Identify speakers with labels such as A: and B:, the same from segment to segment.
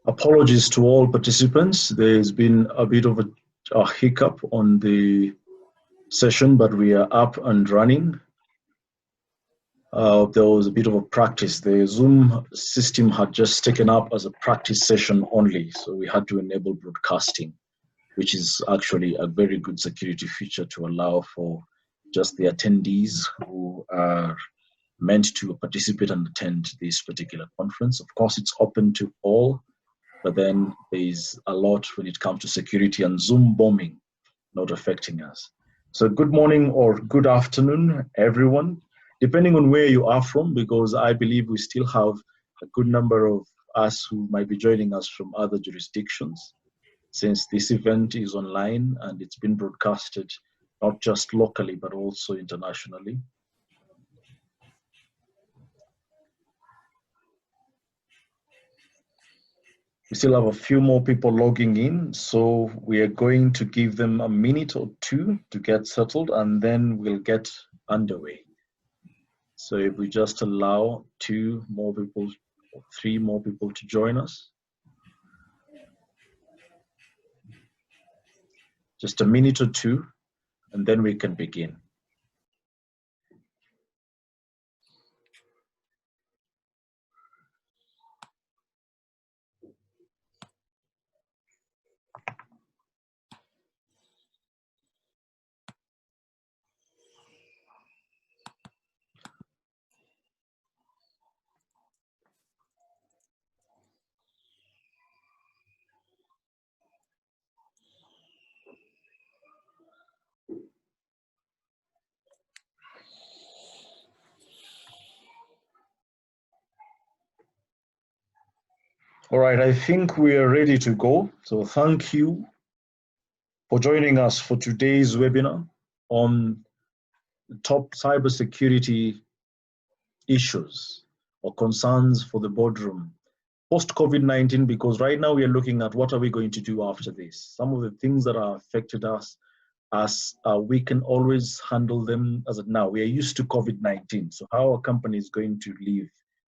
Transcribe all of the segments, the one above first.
A: Apologies to all participants. There's been a bit of a hiccup on the session, but we are up and running. There was a bit of a practice. The Zoom system had just taken up as a practice session only, so we had to enable broadcasting, which is actually a very good security feature to allow for just the attendees who are meant to participate and attend this particular conference. Of course, it's open to all, but then there's a lot when it comes to security and Zoom bombing not affecting us. So good morning or good afternoon, everyone, depending on where you are from, because I believe we still have a good number of us who might be joining us from other jurisdictions, since this event is online and it's been broadcasted not just locally, but also internationally. We still have a few more people logging in, so we are going to give them a minute or two to get settled, and then we'll get underway. So if we just allow 2 more people or 3 more people to join us. Just a minute or two, and then we can begin. All right, I think we are ready to go. So thank you for joining us for today's webinar on the top cybersecurity issues or concerns for the boardroom post-COVID-19, because right now we are looking at what are we going to do after this. Some of the things that are affected us as we can always handle them as of now. We are used to COVID-19, so how a company is going to live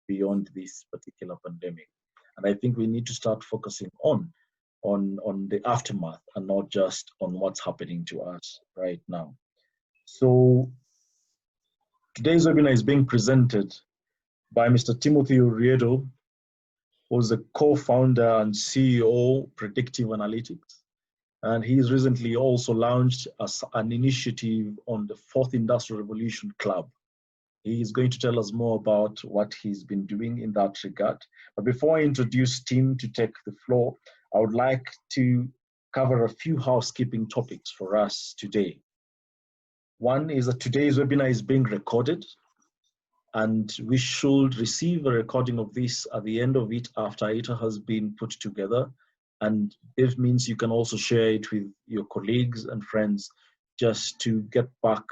A: beyond this particular pandemic. And I think we need to start focusing on the aftermath and not just on what's happening to us right now. So today's webinar is being presented by Mr. Timothy Uriedo, who's the co-founder and CEO Predictive Analytics. And he's recently also launched an initiative on the Fourth Industrial Revolution Club. He is going to tell us more about what he's been doing in that regard. But before I introduce Tim to take the floor, I would like to cover a few housekeeping topics for us today. One is that today's webinar is being recorded, and we should receive a recording of this at the end of it after it has been put together. And this means you can also share it with your colleagues and friends just to get back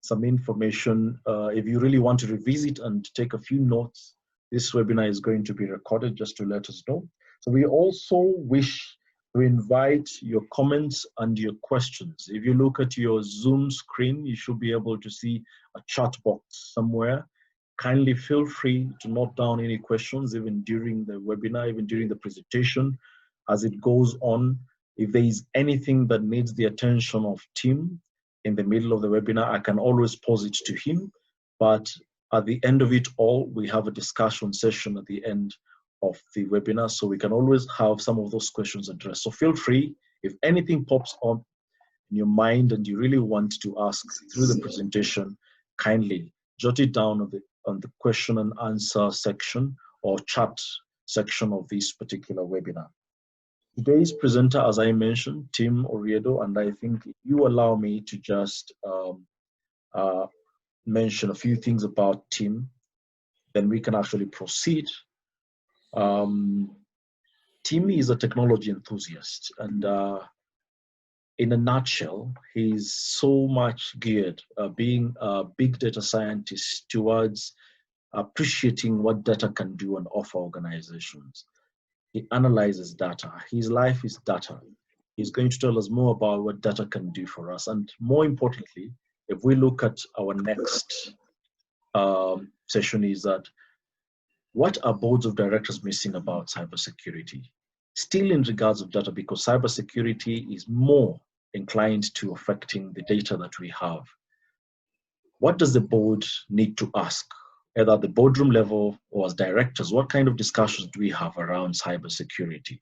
A: some information. If you really want to revisit and take a few notes, this webinar is going to be recorded just to let us know. So we also wish to invite your comments and your questions. If you look at your Zoom screen, you should be able to see a chat box somewhere. Kindly feel free to note down any questions, even during the webinar, even during the presentation, as it goes on. If there is anything that needs the attention of Tim in the middle of the webinar, I can always pose it to him. But at the end of it all, we have a discussion session at the end of the webinar, so we can always have some of those questions addressed. So feel free, if anything pops up in your mind and you really want to ask through the presentation, kindly jot it down on the question and answer section or chat section of this particular webinar. Today's presenter, as I mentioned, Tim Uriedo, and I think if you allow me to just mention a few things about Tim, then we can actually proceed. Tim is a technology enthusiast, and in a nutshell, he's so much geared, being a big data scientist, towards appreciating what data can do and offer organizations. He analyzes data. His life is data. He's going to tell us more about what data can do for us. And more importantly, if we look at our next session, is that what are boards of directors missing about cybersecurity? still in regards of data, because cybersecurity is more inclined to affecting the data that we have. What does the board need to ask, either at the boardroom level or as directors? What kind of discussions do we have around cybersecurity?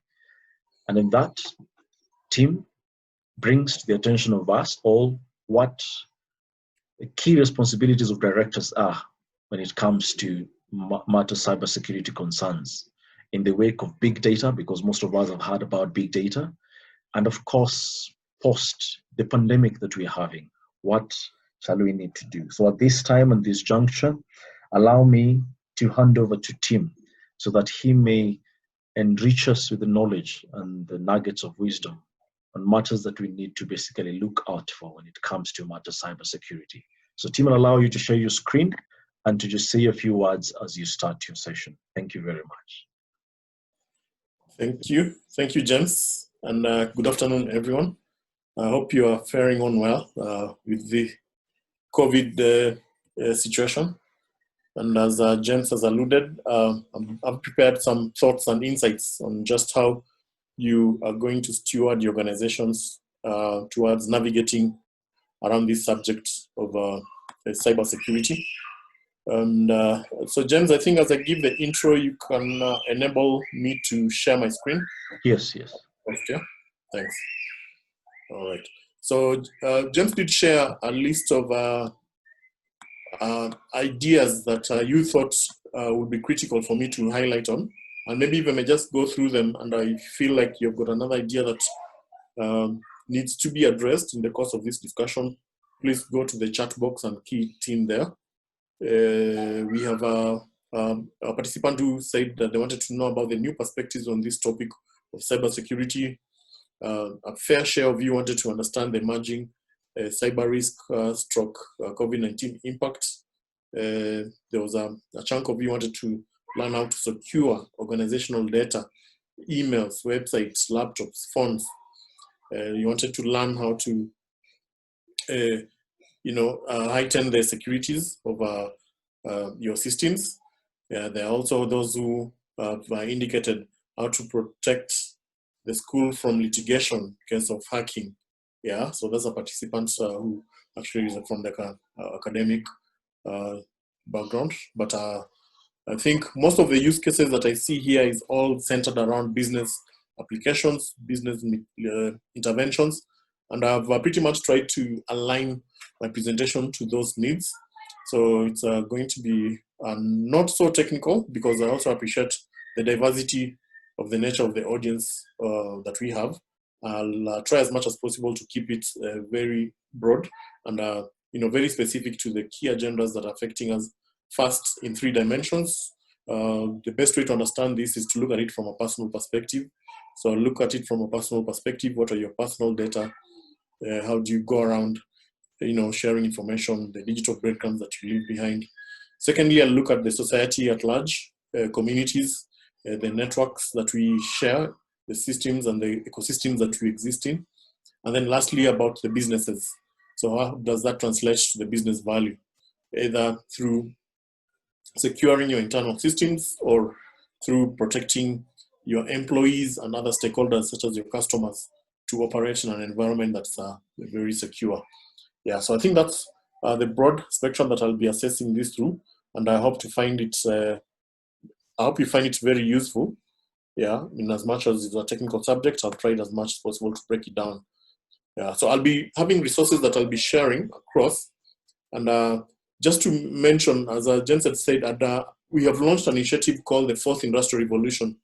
A: And in that, Tim brings to the attention of us all what the key responsibilities of directors are when it comes to matter cybersecurity concerns in the wake of big data, because most of us have heard about big data, and of course, post the pandemic that we're having, what shall we need to do? So at this time and this juncture, allow me to hand over to Tim so that he may enrich us with the knowledge and the nuggets of wisdom on matters that we need to basically look out for when it comes to matter cybersecurity. So Tim, will allow you to share your screen and to just say a few words as you start your session. Thank you very much.
B: Thank you. Thank you, James. And good afternoon, everyone. I hope you are faring on well with the COVID situation. And as James has alluded, I've prepared some thoughts and insights on just how you are going to steward your organizations towards navigating around this subject of cybersecurity. And so, James, I think as I give the intro, you can enable me to share my screen.
A: Yes.
B: Okay, thanks. All right. So James did share a list of ideas that you thought would be critical for me to highlight on. And maybe if I may just go through them, and I feel like you've got another idea that needs to be addressed in the course of this discussion, please go to the chat box and key it in there. We have a participant who said that they wanted to know about the new perspectives on this topic of cybersecurity. A fair share of you wanted to understand the emerging cyber risk stroke COVID-19 impact. There was a chunk of you wanted to learn how to secure organizational data, emails, websites, laptops, phones. You wanted to learn how to heighten the securities of your systems. There are also those who have indicated how to protect the school from litigation in case of hacking. Yeah, so those are participants who actually is from the academic background. But I think most of the use cases that I see here is all centered around business applications, business interventions. And I've pretty much tried to align my presentation to those needs. So it's going to be not so technical, because I also appreciate the diversity of the nature of the audience that we have. I'll try as much as possible to keep it very broad and very specific to the key agendas that are affecting us. First, in 3 dimensions. The best way to understand this is to look at it from a personal perspective. So look at it from a personal perspective. What are your personal data? How do you go around sharing information, the digital breadcrumbs that you leave behind? Secondly, I'll look at the society at large, communities, the networks that we share, the systems and the ecosystems that we exist in. And then lastly, about the businesses. So how does that translate to the business value? Either through securing your internal systems or through protecting your employees and other stakeholders, such as your customers, to operate in an environment that's very secure. Yeah, so I think that's the broad spectrum that I'll be assessing this through, and I hope to find it. I hope you find it very useful. Yeah, in as much as it's a technical subject, I've tried as much as possible to break it down. Yeah, so I'll be having resources that I'll be sharing across, and just to mention, as Jens had said, we have launched an initiative called the 4th Industrial Revolution,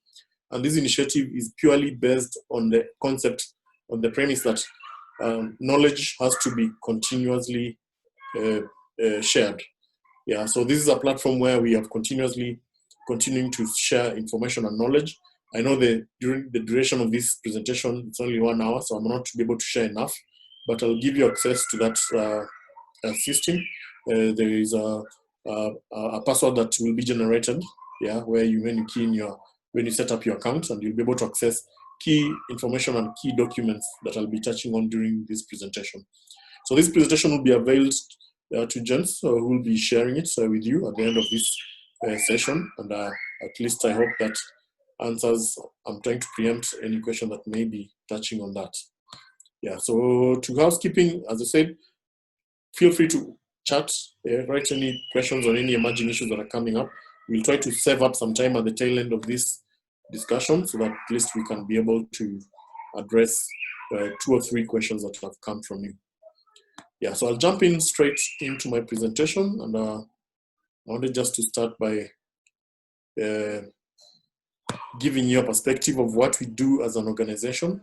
B: and this initiative is purely based on the concept, on the premise that knowledge has to be continuously shared. Yeah, so this is a platform where we have continuing to share information and knowledge. I know that during the duration of this presentation, it's only 1 hour, so I'm not to be able to share enough, but I'll give you access to that system. There is a password that will be generated, yeah, where when you set up your account, and you'll be able to access key information and key documents that I'll be touching on during this presentation. So this presentation will be available to Jens, who will be sharing it with you at the end of this session. And at least I hope that answers, I'm trying to preempt any question that may be touching on that. Yeah, so to housekeeping, as I said, feel free to chat, write any questions on any emerging issues that are coming up. We'll try to save up some time at the tail end of this discussion so that at least we can be able to address 2 or 3 questions that have come from you. Yeah, so I'll jump in straight into my presentation, and I wanted just to start by giving you a perspective of what we do as an organization.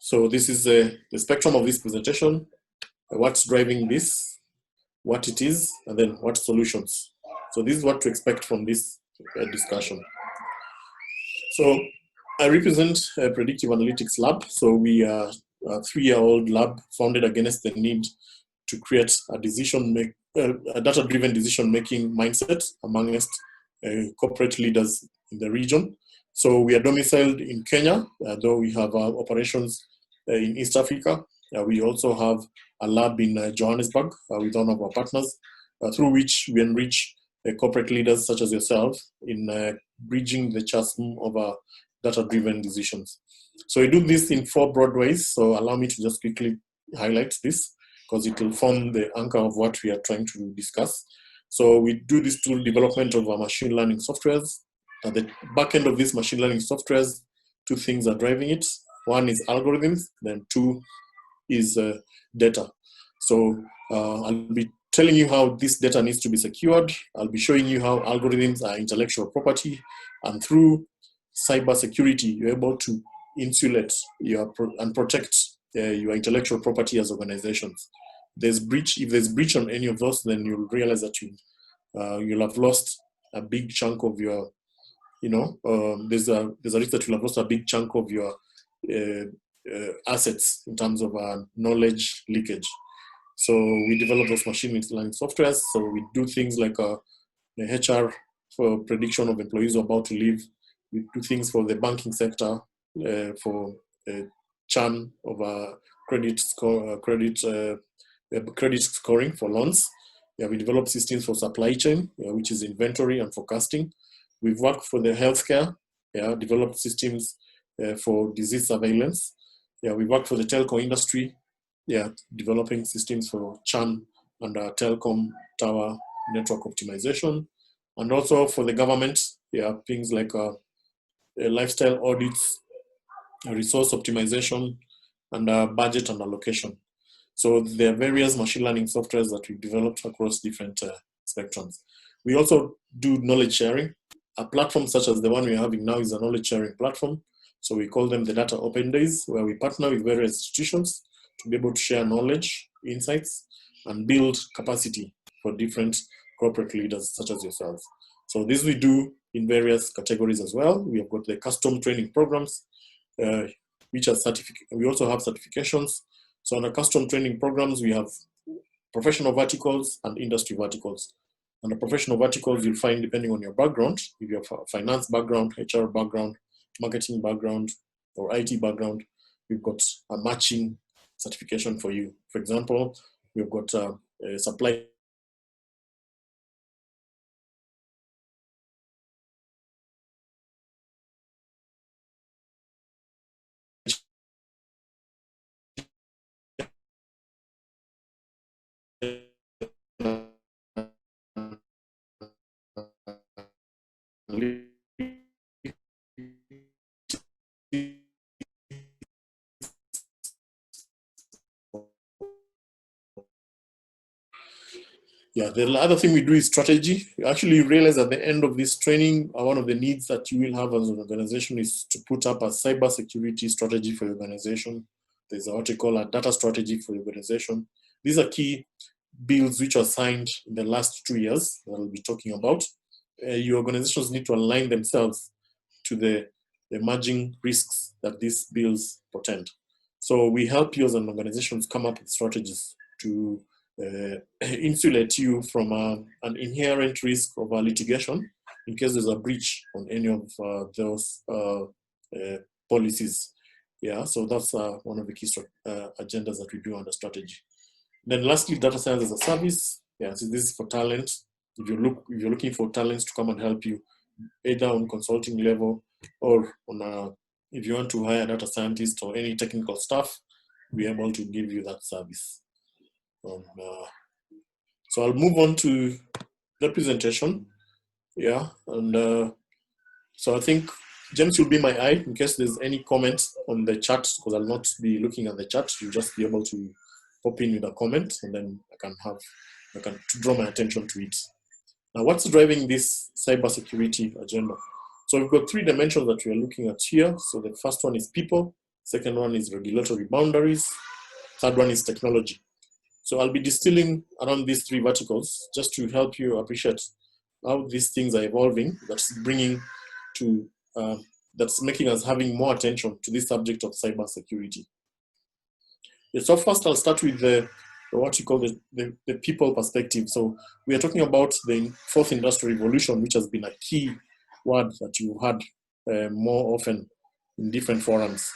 B: So this is the spectrum of this presentation, what's driving this, what it is, and then what solutions. So this is what to expect from this discussion. So I represent a predictive analytics lab. So we are a 3-year-old lab founded against the need to create a data-driven decision-making mindset amongst corporate leaders in the region. So we are domiciled in Kenya, though we have operations in East Africa. We also have a lab in Johannesburg with one of our partners, through which we enrich corporate leaders such as yourself in bridging the chasm of data-driven decisions. So we do this in 4 broad ways. So allow me to just quickly highlight this, because it will form the anchor of what we are trying to discuss. So we do this through development of our machine learning softwares. At the back end of these machine learning softwares, 2 things are driving it. 1 is algorithms, then 2 is data. So I'll be telling you how this data needs to be secured. I'll be showing you how algorithms are intellectual property, and through cybersecurity, you're able to insulate and protect your intellectual property as organizations. If there's breach on any of those, then you'll realize that you'll have lost a big chunk of your, there's a risk that you'll have lost a big chunk of your assets in terms of knowledge leakage. So we develop those machine learning softwares. So we do things like HR for prediction of employees who are about to leave. We do things for the banking sector for churn of credit scoring for loans. Yeah, we develop systems for supply chain, which is inventory and forecasting. We've worked for the healthcare, developed systems for disease surveillance. Yeah, we work for the telco industry, developing systems for churn and telecom tower network optimization. And also for the government, things like lifestyle audits, resource optimization, and budget and allocation. So there are various machine learning softwares that we've developed across different spectrums. We also do knowledge sharing. A platform such as the one we're having now is a knowledge sharing platform. So we call them the Data Open Days, where we partner with various institutions to be able to share knowledge, insights, and build capacity for different corporate leaders such as yourselves. So this we do in various categories as well. We have got the custom training programs, which are we also have certifications. So under custom training programs, we have professional verticals and industry verticals. Under professional verticals, you'll find, depending on your background, if you have a finance background, HR background, marketing background, or IT background, we've got a matching certification for you. For example, we've got a supply Yeah, the other thing we do is strategy. You actually realize at the end of this training, one of the needs that you will have as an organization is to put up a cybersecurity strategy for your organization. There's what we call a data strategy for your organization. These are key bills which are signed in the last 2 years that I'll be talking about. Your organizations need to align themselves to the emerging risks that these bills portend. So we help you as an organization come up with strategies to insulate you from an inherent risk of litigation in case there's a breach on any of those policies. Yeah, so that's one of the key agendas that we do under strategy. Then lastly, data science as a service. Yeah, so this is for talent. If you're looking for talents to come and help you either on consulting level or on if you want to hire a data scientist or any technical staff, we're able to give you that service. So I'll move on to the presentation. Yeah, and so I think James will be my eye in case there's any comments on the chat, because I'll not be looking at the chat. You'll just be able to pop in with a comment, and then I can draw my attention to it. Now, what's driving this cybersecurity agenda? So we've got 3 dimensions that we are looking at here. So the first one is people, second one is regulatory boundaries, third one is technology. So I'll be distilling around these 3 verticals just to help you appreciate how these things are evolving. That's making us having more attention to this subject of cybersecurity. Yeah, so first I'll start with what you call the people perspective. So we are talking about the 4th industrial revolution, which has been a key word that you had more often in different forums.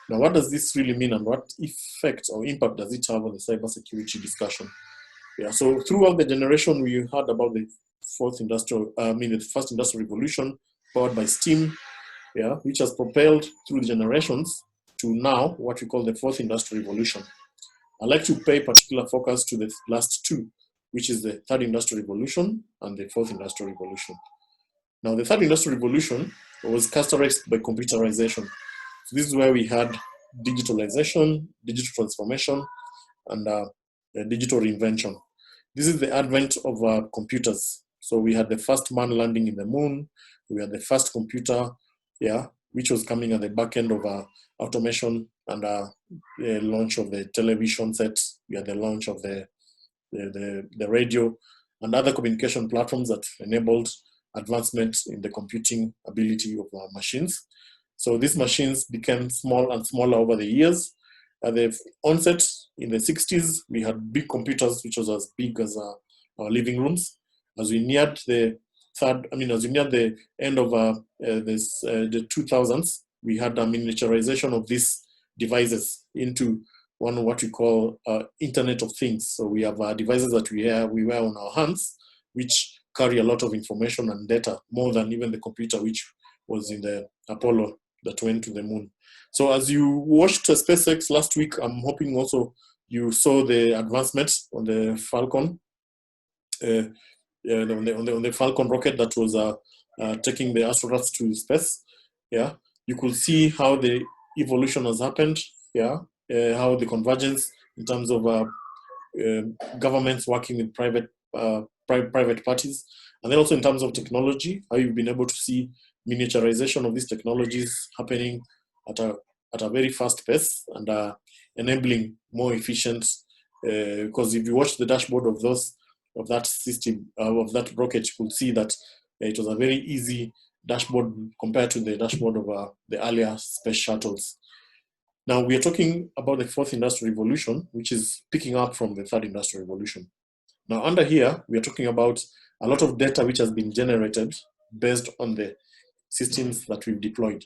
B: Now, what does this really mean, and what effect or impact does it have on the cybersecurity discussion? Yeah, so throughout the generation, we heard about the the 1st industrial revolution powered by steam, yeah, which has propelled through the generations to now what we call the 4th industrial revolution. I like to pay particular focus to the last 2, which is the 3rd industrial revolution and the 4th industrial revolution. Now, the 3rd industrial revolution was characterized by computerization. So this is where we had digitalization, digital transformation, and digital reinvention. This is the advent of computers. So we had the first man landing in the moon. We had the first computer, yeah, which was coming at the back end of automation and the launch of the television sets. We had the launch of the radio and other communication platforms that enabled advancement in the computing ability of our machines. So these machines became small and smaller over the years. At the onset in the 60s, we had big computers, which was as big as our living rooms. As we neared the end of the 2000s, we had a miniaturization of these devices into what we call Internet of Things. So we have devices that we wear on our hands, which carry a lot of information and data, more than even the computer, which was in the Apollo that went to the moon. So as you watched SpaceX last week, I'm hoping also you saw the advancements on the Falcon, on the Falcon rocket that was taking the astronauts to space. Yeah, you could see how the evolution has happened. Yeah, how the convergence in terms of governments working with private parties, and then also in terms of technology, how you've been able to see miniaturization of these technologies happening at a very fast pace and enabling more efficient. Because if you watch the dashboard of that system of that rocket, you could see that it was a very easy dashboard compared to the dashboard of the earlier space shuttles. Now we are talking about the 4th industrial revolution, which is picking up from the 3rd industrial revolution. Now under here, we are talking about a lot of data which has been generated based on the systems that we've deployed.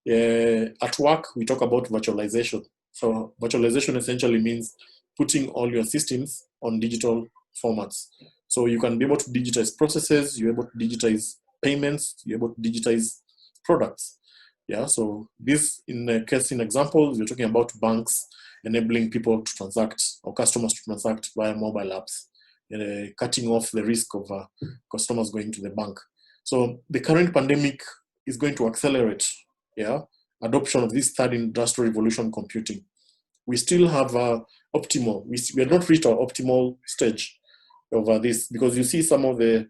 B: At work, we talk about virtualization. So virtualization essentially means putting all your systems on digital formats. So you can be able to digitize processes, you're able to digitize payments, you're able to digitize products. Yeah, so this in examples, we're talking about banks enabling people to transact or customers to transact via mobile apps, cutting off the risk of customers going to the bank. So the current pandemic is going to accelerate, adoption of this 3rd industrial revolution computing. We still have optimal. We have not reached our optimal stage of this, because you see some of the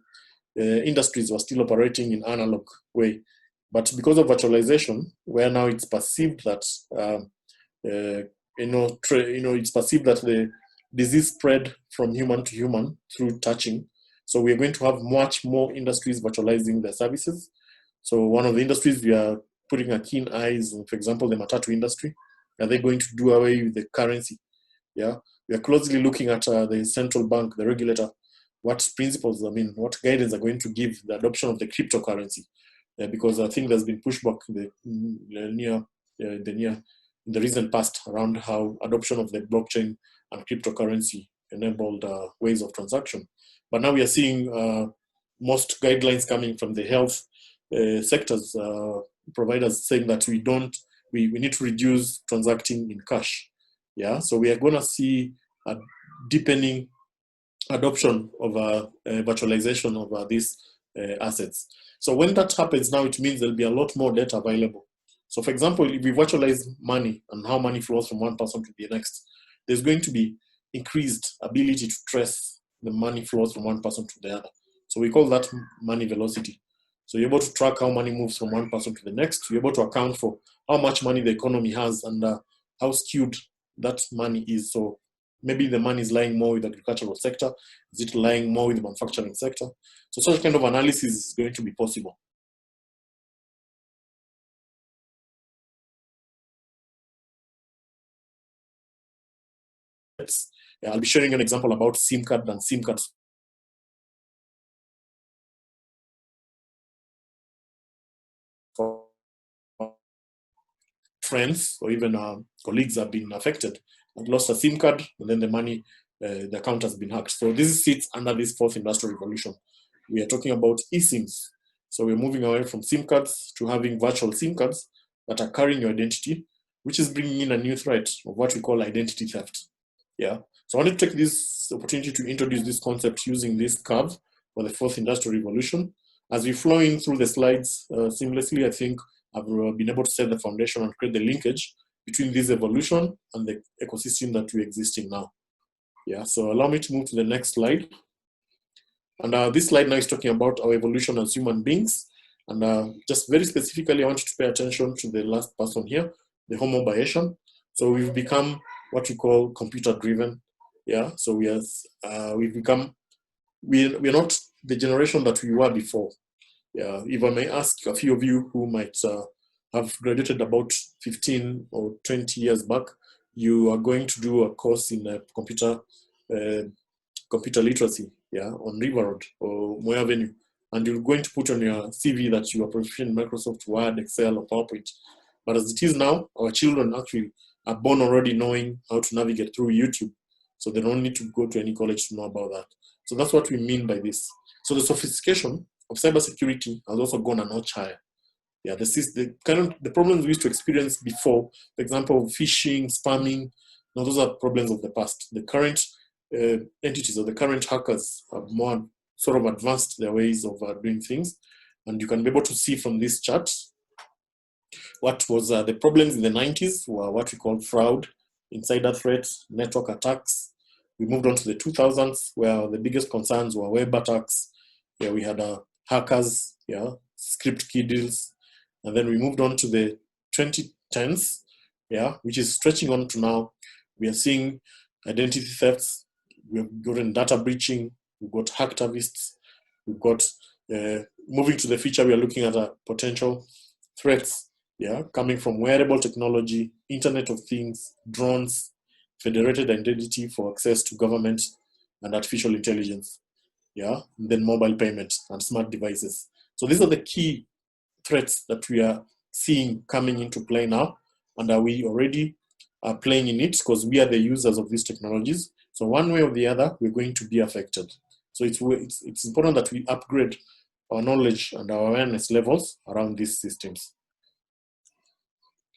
B: industries were still operating in analog way. But because of virtualization, where now it's perceived that it's perceived that the disease spread from human to human through touching. So we are going to have much more industries virtualizing their services. So one of the industries we are putting a keen eyes on, for example, the matatu industry. Are they going to do away with the currency? Yeah, we are closely looking at the central bank, the regulator, what principles, what guidance are going to give the adoption of the cryptocurrency. Because I think there's been pushback in the recent past around how adoption of the blockchain and cryptocurrency enabled ways of transaction. But now we are seeing most guidelines coming from the health sectors, providers saying that we need to reduce transacting in cash. Yeah, so we are going to see a deepening adoption of virtualization of these assets. So when that happens now, it means there'll be a lot more data available. So for example, if we virtualize money and how money flows from one person to the next, there's going to be increased ability to trace the money flows from one person to the other. So we call that money velocity. So you're able to track how money moves from one person to the next. You're able to account for how much money the economy has and how skewed that money is. So maybe the money is lying more with the agricultural sector. Is it lying more with the manufacturing sector? So such kind of analysis is going to be possible. I'll be sharing an example about SIM card and SIM cards. For friends or even colleagues have been affected and lost a SIM card, and then the money, the account has been hacked. So this sits under this fourth industrial revolution. We are talking about eSIMs. So we're moving away from SIM cards to having virtual SIM cards that are carrying your identity, which is bringing in a new threat of what we call identity theft. Yeah. So I wanted to take this opportunity to introduce this concept using this curve for the fourth industrial revolution. As we flow in through the slides seamlessly, I think I've been able to set the foundation and create the linkage between this evolution and the ecosystem that we're existing now. Yeah, so allow me to move to the next slide. And this slide now is talking about our evolution as human beings. And just very specifically, I want you to pay attention to the last person here, the Homo biation. So we've become what we call computer-driven. Yeah, so we've become, we're not the generation that we were before. Yeah, if I may ask a few of you who might have graduated about 15 or 20 years back, you are going to do a course in computer literacy, yeah, on River Road or Moya Avenue, and you're going to put on your CV that you are proficient in Microsoft Word, Excel, or PowerPoint. But as it is now, our children actually are born already knowing how to navigate through YouTube, so they don't need to go to any college to know about that. So that's what we mean by this. So the sophistication of cybersecurity has also gone a notch higher. Yeah, the problems we used to experience before, for example, phishing, spamming, now those are problems of the past. The current entities or the current hackers have more sort of advanced their ways of doing things. And you can be able to see from this chart what was the problems in the 90s were what we call fraud, insider threats, network attacks. We moved on to the 2000s where the biggest concerns were web attacks. Yeah, we had hackers, yeah, script key deals. And then we moved on to the 2010s, yeah, which is stretching on to now. We are seeing identity thefts. We've gotten data breaching. We've got hacktivists. We've got, moving to the future, we are looking at potential threats, yeah, coming from wearable technology, Internet of Things, drones, federated identity for access to government and artificial intelligence, yeah, and then mobile payments and smart devices. So these are the key threats that we are seeing coming into play now, and are we already playing in it because we are the users of these technologies. So one way or the other, we're going to be affected. So it's important that we upgrade our knowledge and our awareness levels around these systems.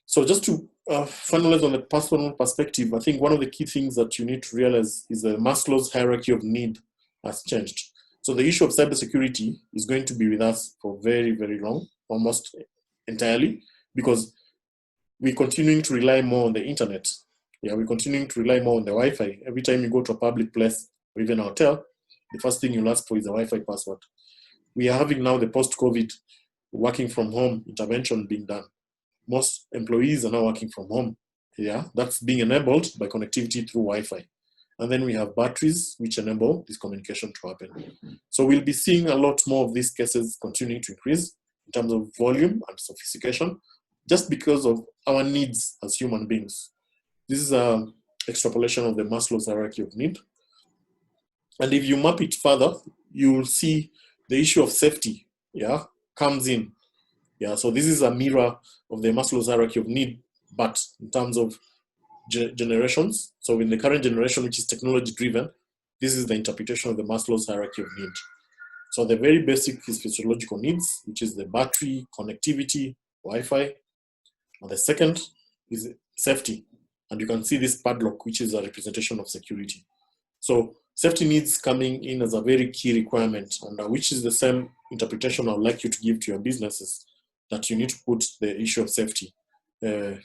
B: So just to finalize on the personal perspective, I think one of the key things that you need to realize is the Maslow's hierarchy of need has changed. So the issue of cybersecurity is going to be with us for very, very long, almost entirely, because we're continuing to rely more on the internet. Yeah, we're continuing to rely more on the Wi-Fi. Every time you go to a public place or even a hotel, the first thing you'll ask for is a Wi-Fi password. We are having now the post-COVID working from home intervention being done. Most employees are now working from home. Yeah, that's being enabled by connectivity through Wi-Fi. And then we have batteries which enable this communication to happen. So we'll be seeing a lot more of these cases continuing to increase in terms of volume and sophistication, just because of our needs as human beings. This is an extrapolation of the Maslow's hierarchy of need. And if you map it further, you will see the issue of safety, yeah, comes in. Yeah, so this is a mirror of the Maslow's hierarchy of need, but in terms of generations. So in the current generation, which is technology driven, this is the interpretation of the Maslow's hierarchy of need. So the very basic physiological needs, which is the battery, connectivity, Wi-Fi. And the second is safety. And you can see this padlock, which is a representation of security. So safety needs coming in as a very key requirement, and which is the same interpretation I would like you to give to your businesses, that you need to put the issue of safety very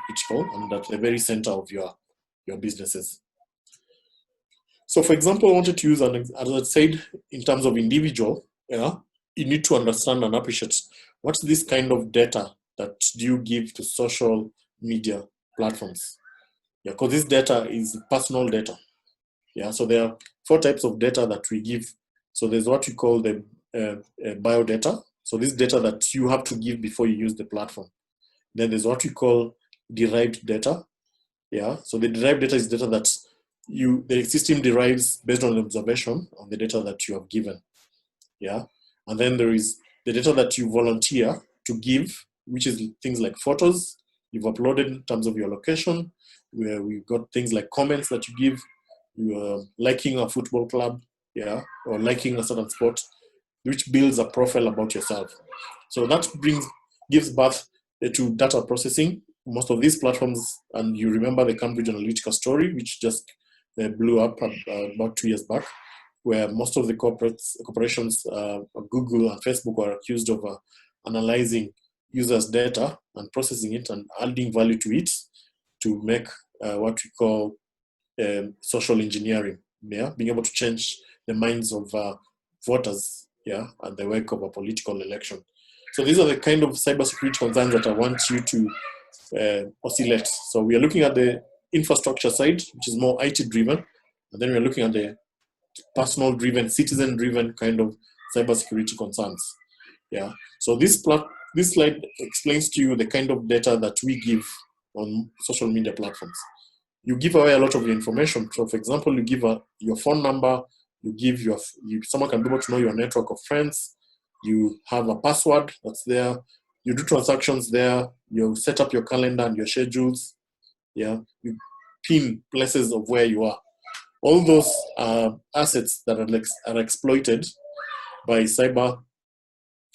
B: critical and at the very center of your businesses. So for example, I wanted to use, as I said, in terms of individual, you need to understand and appreciate what's this kind of data that you give to social media platforms. Because this data is personal data. So there are 4 types of data that we give. So there's what we call the bio data. So this data that you have to give before you use the platform. Then there's what we call derived data. So the derived data is data that the system derives based on the observation of the data that you have given. And then there is the data that you volunteer to give, which is things like photos you've uploaded in terms of your location, where we've got things like comments that you give, you are liking a football club, or liking a certain sport, which builds a profile about yourself. So that gives birth to data processing. Most of these platforms, and you remember the Cambridge Analytica story, which just blew up about 2 years back, where most of the corporations, Google and Facebook, were accused of analyzing users' data and processing it and adding value to it to make what we call social engineering, being able to change the minds of voters, at the wake of a political election. So these are the kind of cybersecurity concerns that I want you to oscillate. So we are looking at the infrastructure side, which is more IT driven, and then we are looking at the personal driven, citizen driven kind of cybersecurity concerns. So this slide explains to you the kind of data that we give on social media platforms. You give away a lot of your information. So for example, you give your phone number, you give someone can be able to know your network of friends, you have a password that's there, you do transactions there, you set up your calendar and your schedules, you pin places of where you are. All those assets that are exploited by cyber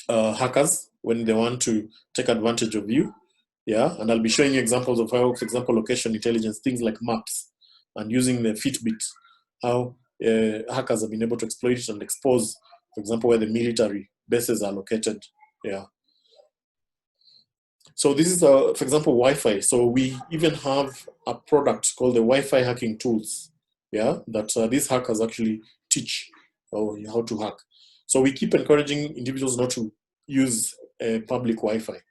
B: hackers when they want to take advantage of you. And I'll be showing you examples of how, for example, location intelligence, things like maps, and using the Fitbit, how hackers have been able to exploit it and expose, for example, where the military bases are located. So this is, for example, Wi-Fi. So we even have a product called the Wi-Fi hacking tools, that these hackers actually teach how to hack. So we keep encouraging individuals not to use public Wi-Fi,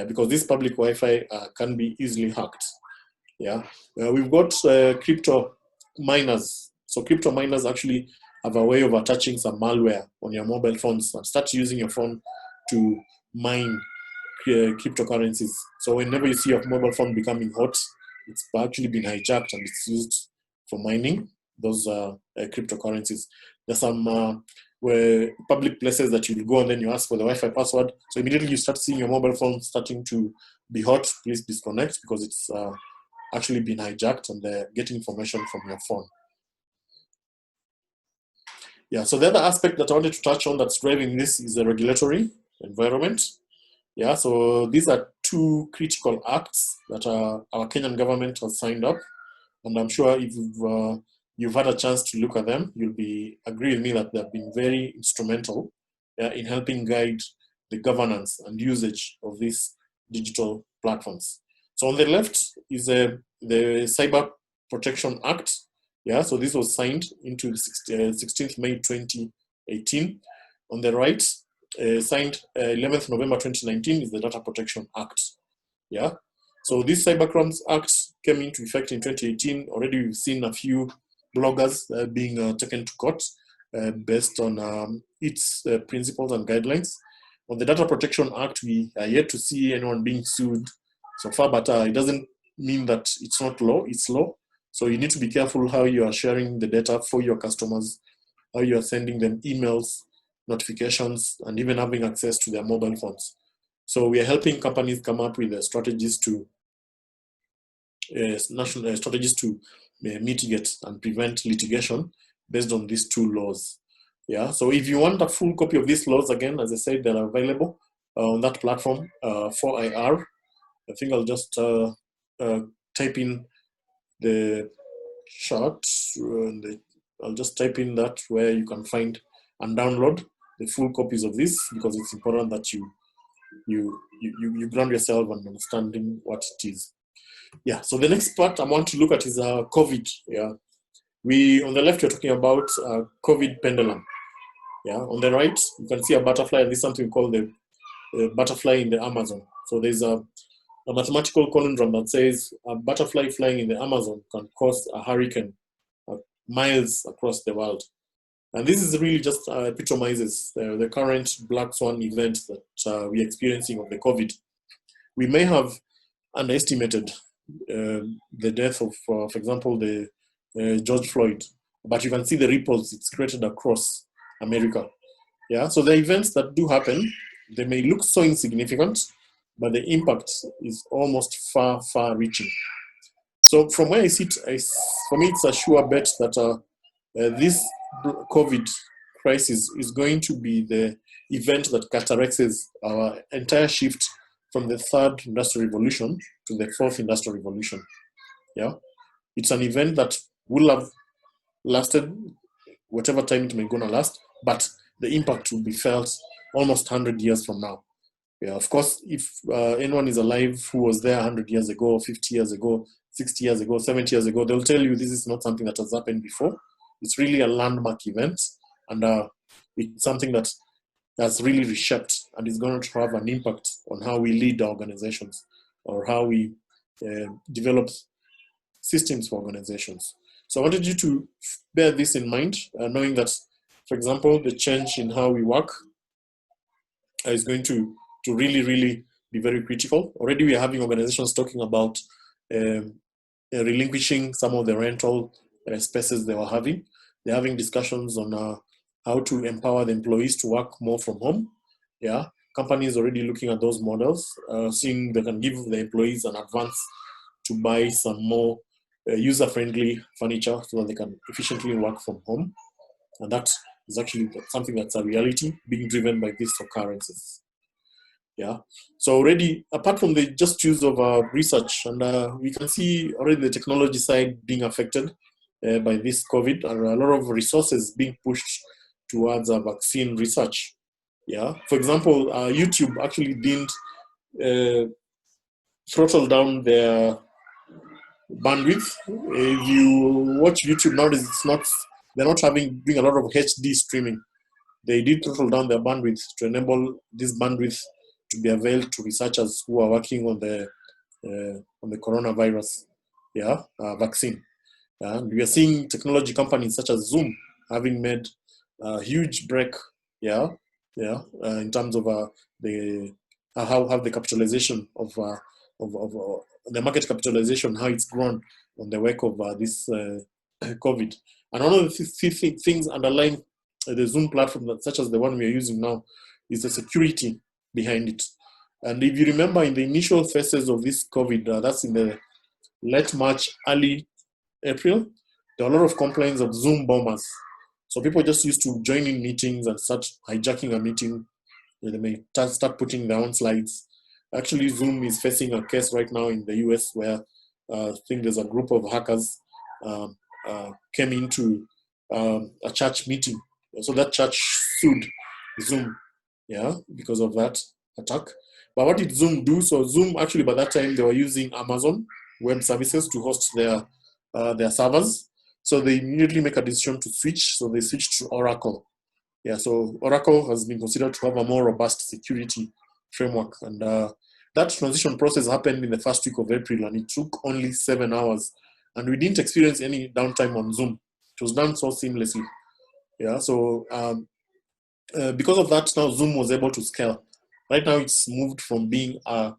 B: because this public Wi-Fi can be easily hacked. We've got crypto miners. So crypto miners actually have a way of attaching some malware on your mobile phones and start using your phone to mine cryptocurrencies. So whenever you see your mobile phone becoming hot, it's actually been hijacked and it's used for mining those cryptocurrencies. There's some where public places that you go and then you ask for the Wi-Fi password. So immediately you start seeing your mobile phone starting to be hot. Please disconnect because it's actually been hijacked and they're getting information from your phone. So the other aspect that I wanted to touch on that's driving this is the regulatory environment. So these are 2 critical acts that our Kenyan government has signed up. And I'm sure if you've had a chance to look at them, you'll agree with me that they've been very instrumental in helping guide the governance and usage of these digital platforms. So on the left is the Cyber Protection Act. So this was signed into 16th May 2018. On the right, signed 11th November 2019 is the Data Protection Act. So this Cybercrimes Act came into effect in 2018. Already we've seen a few bloggers being taken to court based on its principles and guidelines. On the Data Protection Act, we are yet to see anyone being sued so far, but it doesn't mean that it's not law, it's law. So you need to be careful how you are sharing the data for your customers, how you are sending them emails, notifications, and even having access to their mobile phones. So we are helping companies come up with strategies to mitigate and prevent litigation based on these 2 laws. Yeah, so if you want a full copy of these laws, again, as I said, they're available on that platform for IR. I think I'll just type in the chart, and I'll just type in that where you can find and download the full copies of this, because it's important that you ground yourself and understanding what it is. Yeah, so the next part I want to look at is COVID. Yeah, on the left, we're talking about COVID pendulum. Yeah, on the right, you can see a butterfly, and this is something called the butterfly in the Amazon. So there's a mathematical conundrum that says a butterfly flying in the Amazon can cause a hurricane miles across the world. And this is really just epitomizes the current black swan event that we're experiencing of the COVID. We may have underestimated the death of, for example, the George Floyd, but you can see the ripples it's created across America. Yeah, so the events that do happen, they may look so insignificant, but the impact is almost far reaching. So from where I sit, for me, it's a sure bet that this COVID crisis is going to be the event that cataracts our entire shift from the third industrial revolution to the fourth industrial revolution. Yeah, it's an event that will have lasted whatever time it may gonna last, but the impact will be felt almost 100 years from now. Yeah, of course, if anyone is alive who was there 100 years ago, 50 years ago, 60 years ago, 70 years ago, they'll tell you this is not something that has happened before. It's really a landmark event, and it's something that has really reshaped and is going to have an impact on how we lead our organizations or how we develop systems for organizations. So I wanted you to bear this in mind, knowing that, for example, the change in how we work is going to really be very critical. Already we are having organizations talking about relinquishing some of the rental spaces they were having. They're having discussions on how to empower the employees to work more from home. Yeah, companies already looking at those models, seeing they can give the employees an advance to buy some more user-friendly furniture so that they can efficiently work from home. And that is actually something that's a reality being driven by these occurrences. Yeah, so already apart from the just use of research, and we can see already the technology side being affected by this COVID, and a lot of resources being pushed towards vaccine research. Yeah, for example, YouTube actually didn't throttle down their bandwidth. If you watch YouTube nowadays, they're not doing a lot of HD streaming. They did throttle down their bandwidth to enable this bandwidth to be availed to researchers who are working on the coronavirus vaccine. And we are seeing technology companies such as Zoom having made a huge break, in terms of how the capitalization of the market capitalization, how it's grown on the wake of this COVID. And one of the things underlying the Zoom platform, such as the one we are using now, is the security behind it. And if you remember, in the initial phases of this COVID, that's in the late March, early April, there were a lot of complaints of Zoom bombers. So people just used to join in meetings and start hijacking a meeting. They may start putting their own slides. Actually, Zoom is facing a case right now in the US where I think there's a group of hackers came into a church meeting. So that church sued Zoom, because of that attack. But what did Zoom do? So Zoom, actually, by that time, they were using Amazon Web Services to host their servers. So they immediately make a decision to switch. So they switched to Oracle. Yeah, so Oracle has been considered to have a more robust security framework. And that transition process happened in the first week of April, and it took only 7 hours. And we didn't experience any downtime on Zoom. It was done so seamlessly. Yeah, so because of that, now Zoom was able to scale. Right now, it's moved from being a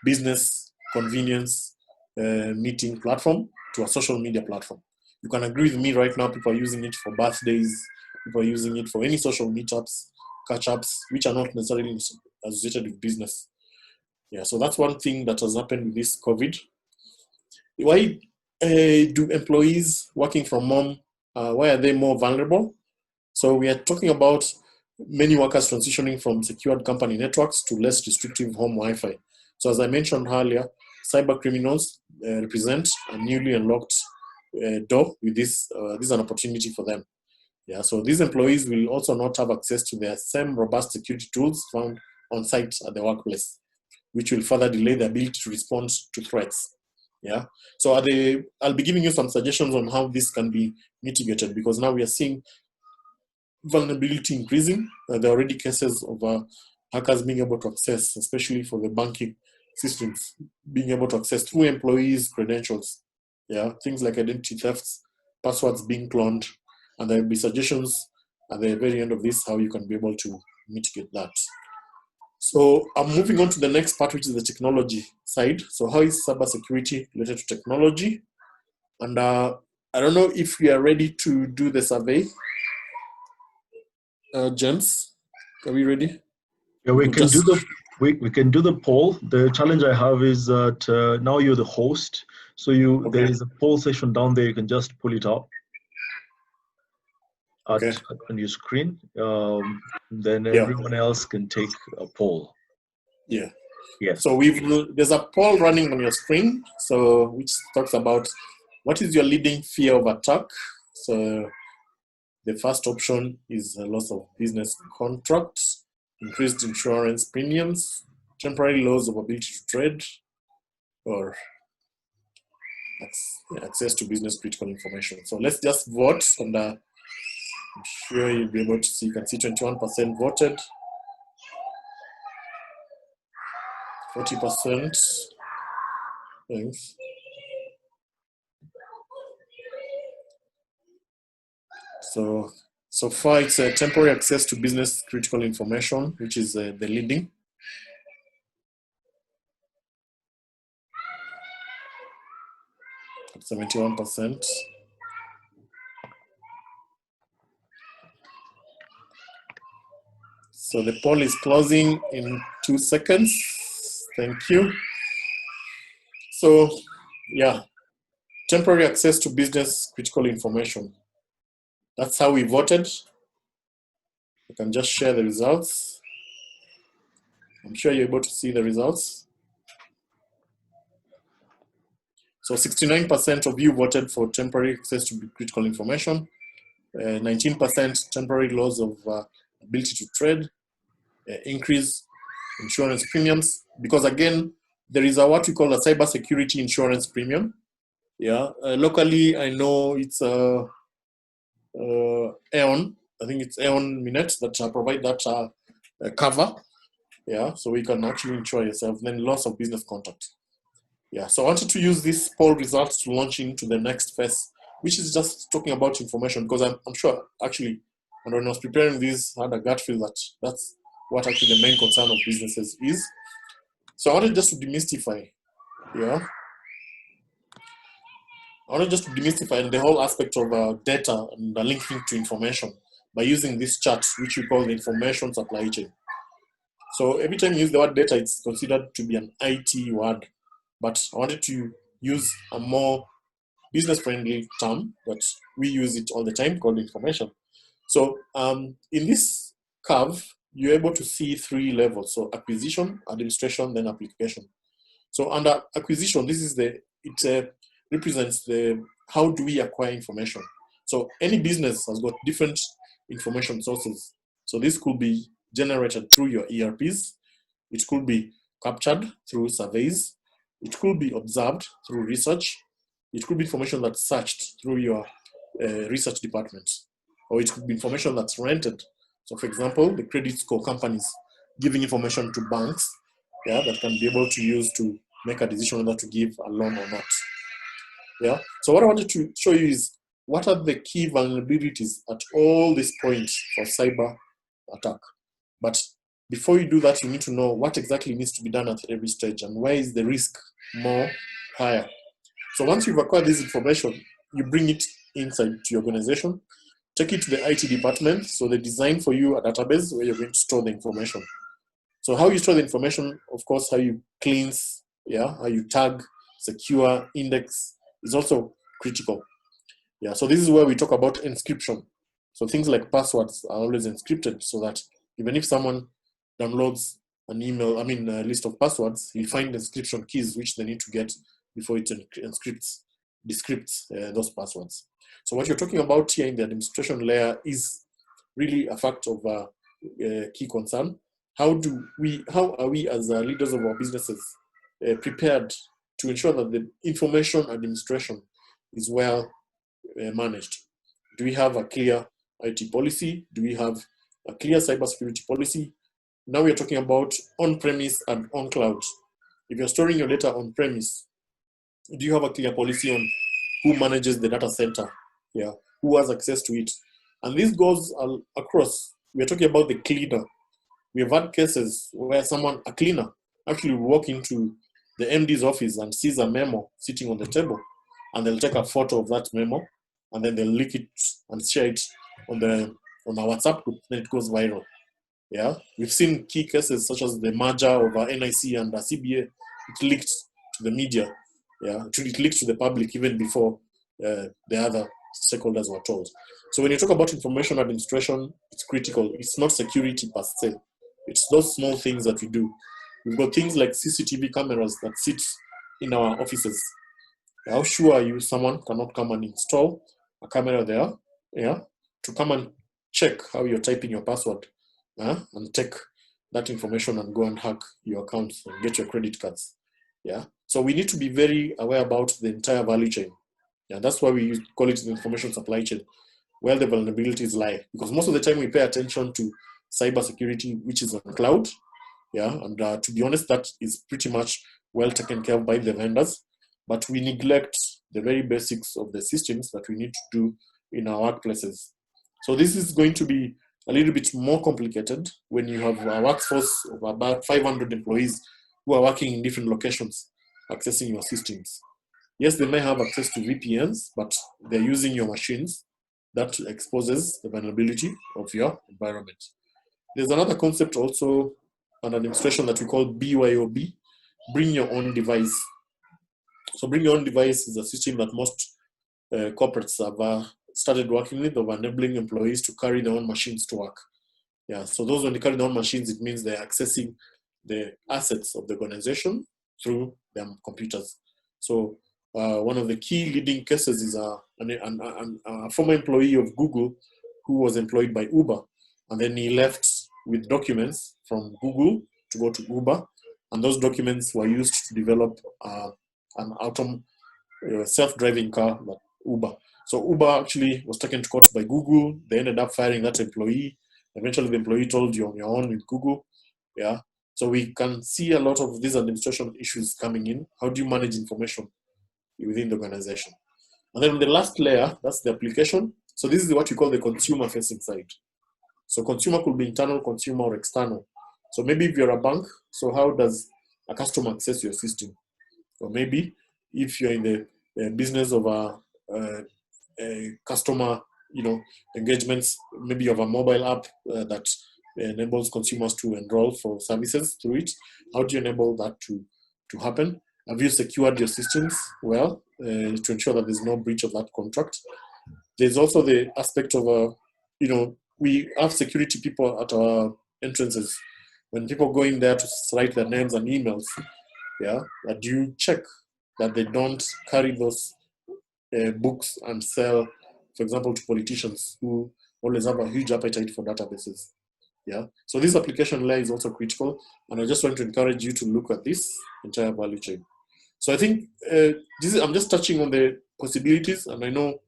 B: business convenience meeting platform to a social media platform. You can agree with me right now, people are using it for birthdays, people are using it for any social meetups, catch-ups, which are not necessarily associated with business. Yeah, so that's one thing that has happened with this COVID. Why do employees working from home, why are they more vulnerable? So we are talking about many workers transitioning from secured company networks to less restrictive home Wi-Fi. So as I mentioned earlier, cyber criminals represent a newly unlocked door with this. This is an opportunity for them. Yeah, so these employees will also not have access to their same robust security tools found on site at the workplace, which will further delay the ability to respond to threats. Yeah, so I'll be giving you some suggestions on how this can be mitigated, because now we are seeing vulnerability increasing. There are already cases of hackers being able to access, especially for the banking systems, being able to access through employees' credentials. Yeah, things like identity thefts, passwords being cloned, and there will be suggestions at the very end of this how you can be able to mitigate that. So I'm moving on to the next part, which is the technology side. So how is cybersecurity related to technology? And I don't know if we are ready to do the survey. James, are we ready?
A: Yeah, we can do the we can do the poll. The challenge I have is that now you're the host, so there is a poll session down there. You can just pull it up on your screen. Then everyone else can take a poll.
B: Yeah.
A: Yes.
B: So there's a poll running on your screen, so which talks about what is your leading fear of attack. So the first option is a loss of business contracts, increased insurance premiums, temporary loss of ability to trade, or access to business critical information. So let's just vote, and I'm sure you'll be able to see. You can see 21% voted, 40%. Thanks. So far, it's a temporary access to business critical information, which is the leading. At 71%. So the poll is closing in 2 seconds. Thank you. So, yeah, temporary access to business critical information. That's how we voted. I can just share the results. I'm sure you're able to see the results. So 69% of you voted for temporary access to critical information, 19% temporary loss of ability to trade, increase insurance premiums, because again, there is what we call a cybersecurity insurance premium. Yeah, locally, I know it's Aeon. I think it's Aeon Minute that provide that cover. Yeah, so we can actually insure yourself. Then loss of business contact. Yeah, so I wanted to use this poll results to launch into the next phase, which is just talking about information, because I'm sure actually, and when I was preparing this, I had a gut feel that that's what actually the main concern of businesses is. So I wanted just to demystify, yeah. I wanted just to demystify the whole aspect of data and linking to information by using this chart, which we call the information supply chain. So every time you use the word data, it's considered to be an IT word, but I wanted to use a more business-friendly term that we use it all the time called information. So in this curve, you're able to see 3 levels. So acquisition, administration, then application. So under acquisition, this is it represents how do we acquire information. So any business has got different information sources. So this could be generated through your ERPs. It could be captured through surveys. It could be observed through research. It could be information that's searched through your research department, or it could be information that's rented. So for example, the credit score companies giving information to banks, yeah, that can be able to use to make a decision whether to give a loan or not. Yeah. So what I wanted to show you is what are the key vulnerabilities at all these points for cyber attack. But before you do that, you need to know what exactly needs to be done at every stage and why is the risk more higher. So once you've acquired this information, you bring it inside to your organization, take it to the IT department. So they design for you a database where you're going to store the information. So how you store the information, of course, how you cleanse, yeah, how you tag, secure, index is also critical. Yeah, so this is where we talk about encryption. So things like passwords are always encrypted so that even if someone downloads an email, a list of passwords, he'll find encryption keys which they need to get before it decrypts those passwords. So what you're talking about here in the administration layer is really a fact of key concern. How are we as leaders of our businesses prepared to ensure that the information administration is well managed? Do we have a clear IT policy? Do we have a clear cybersecurity policy? Now we're talking about on-premise and on-cloud. If you're storing your data on-premise, do you have a clear policy on who manages the data center? Yeah, who has access to it? And this goes across. We're talking about the cleaner. We have had cases where a cleaner, actually will walk into the MD's office and sees a memo sitting on the table, and they'll take a photo of that memo, and then they'll link it and share it on our WhatsApp group, then it goes viral. Yeah, we've seen key cases such as the merger of NIC and CBA. It leaked to the media. Yeah, it leaked to the public even before the other stakeholders were told. So when you talk about information administration, it's critical. It's not security per se. It's those small things that we do. We've got things like CCTV cameras that sit in our offices. How sure are you someone cannot come and install a camera there, yeah, to come and check how you're typing your password, and take that information and go and hack your accounts and get your credit cards, yeah. So we need to be very aware about the entire value chain. Yeah, that's why we call it the information supply chain, where the vulnerabilities lie. Because most of the time we pay attention to cybersecurity, which is on cloud, yeah, and to be honest, that is pretty much well taken care of by the vendors. But we neglect the very basics of the systems that we need to do in our workplaces. So this is going to be a little bit more complicated when you have a workforce of about 500 employees who are working in different locations, accessing your systems. Yes, they may have access to VPNs, but they're using your machines. That exposes the vulnerability of your environment. There's another concept also, an administration that we call BYOB, bring your own device. So bring your own device is a system that most corporates have started working with, of enabling employees to carry their own machines to work. Yeah, so those when they carry their own machines, it means they're accessing the assets of the organization through their computers. So one of the key leading cases is a former employee of Google who was employed by Uber, and then he left with documents from Google to go to Uber, and those documents were used to develop an self-driving car like Uber. So Uber actually was taken to court by Google. They ended up firing that employee. Eventually the employee told you on your own with Google. Yeah. So we can see a lot of these administration issues coming in. How do you manage information within the organization? And then the last layer, that's the application. So this is what you call the consumer facing side. So consumer could be internal consumer or external. So maybe if you're a bank, so how does a customer access your system? Or maybe if you're in the business of a customer, engagements, maybe you have a mobile app that enables consumers to enroll for services through it. How do you enable that to happen? Have you secured your systems well to ensure that there's no breach of that contract? There's also the aspect of, we have security people at our entrances. When people go in there to write their names and emails, yeah, do you check that they don't carry those books and sell, for example, to politicians who always have a huge appetite for databases? Yeah, so this application layer is also critical, and I just want to encourage you to look at this entire value chain. So I think I'm just touching on the possibilities, and I know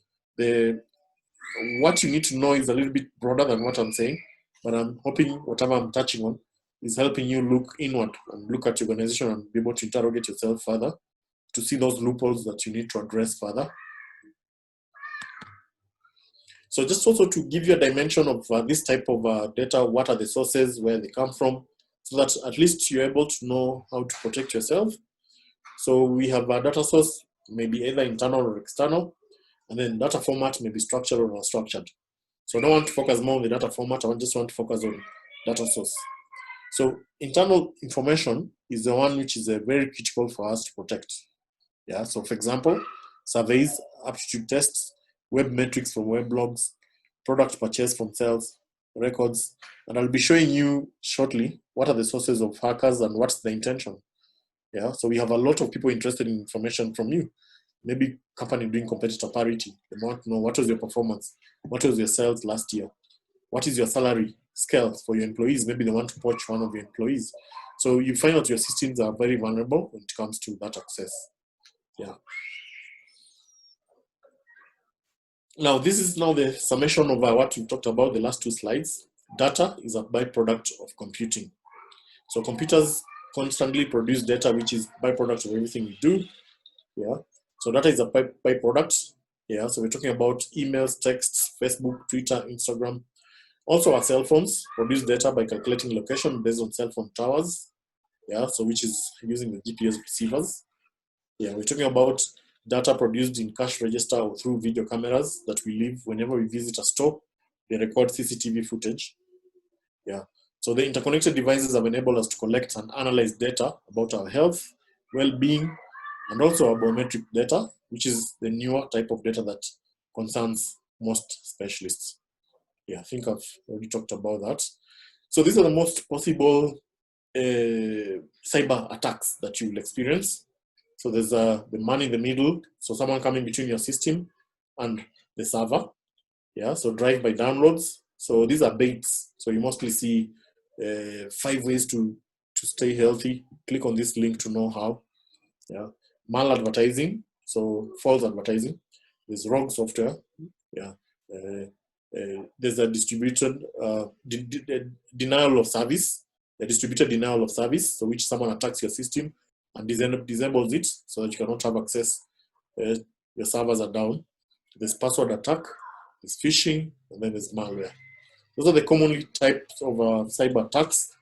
B: what you need to know is a little bit broader than what I'm saying, but I'm hoping whatever I'm touching on is helping you look inward and look at your organization and be able to interrogate yourself further to see those loopholes that you need to address further. So just also to give you a dimension of this type of data, what are the sources, where they come from, so that at least you're able to know how to protect yourself. So we have a data source, maybe either internal or external, and then data format may be structured or unstructured. So I don't want to focus more on the data format, I just want to focus on data source. So internal information is the one which is very critical for us to protect. Yeah, so for example, surveys, aptitude tests, web metrics from web blogs, product purchase from sales, records, and I'll be showing you shortly what are the sources of hackers and what's the intention. Yeah, so we have a lot of people interested in information from you. Maybe company doing competitor parity. They want to know what was your performance, what was your sales last year, what is your salary scale for your employees. Maybe they want to poach one of your employees. So you find out your systems are very vulnerable when it comes to that access. Yeah. Now, this is now the summation of what we talked about the last two slides. Data is a byproduct of computing. So computers constantly produce data, which is byproduct of everything we do. Yeah. So data is a byproduct. Yeah. So we're talking about emails, texts, Facebook, Twitter, Instagram. Also, our cell phones produce data by calculating location based on cell phone towers. Yeah. So which is using the GPS receivers. Yeah. We're talking about data produced in cash register or through video cameras that we leave whenever we visit a store. They record CCTV footage. Yeah. So the interconnected devices have enabled us to collect and analyze data about our health, well-being, and also our biometric data, which is the newer type of data that concerns most specialists. Yeah, I think I've already talked about that. So these are the most possible cyber attacks that you will experience. So there's the man in the middle, so someone coming between your system and the server. Yeah, so drive-by downloads. So these are baits. So you mostly see 5 ways to stay healthy. Click on this link to know how. Yeah, maladvertising. So false advertising. There's wrong software. Yeah, there's a distributed denial of service. A distributed denial of service, so which someone attacks your system and disables it so that you cannot have access. Your servers are down. There's password attack. There's phishing, and then there's malware. Those are the commonly types of cyber attacks.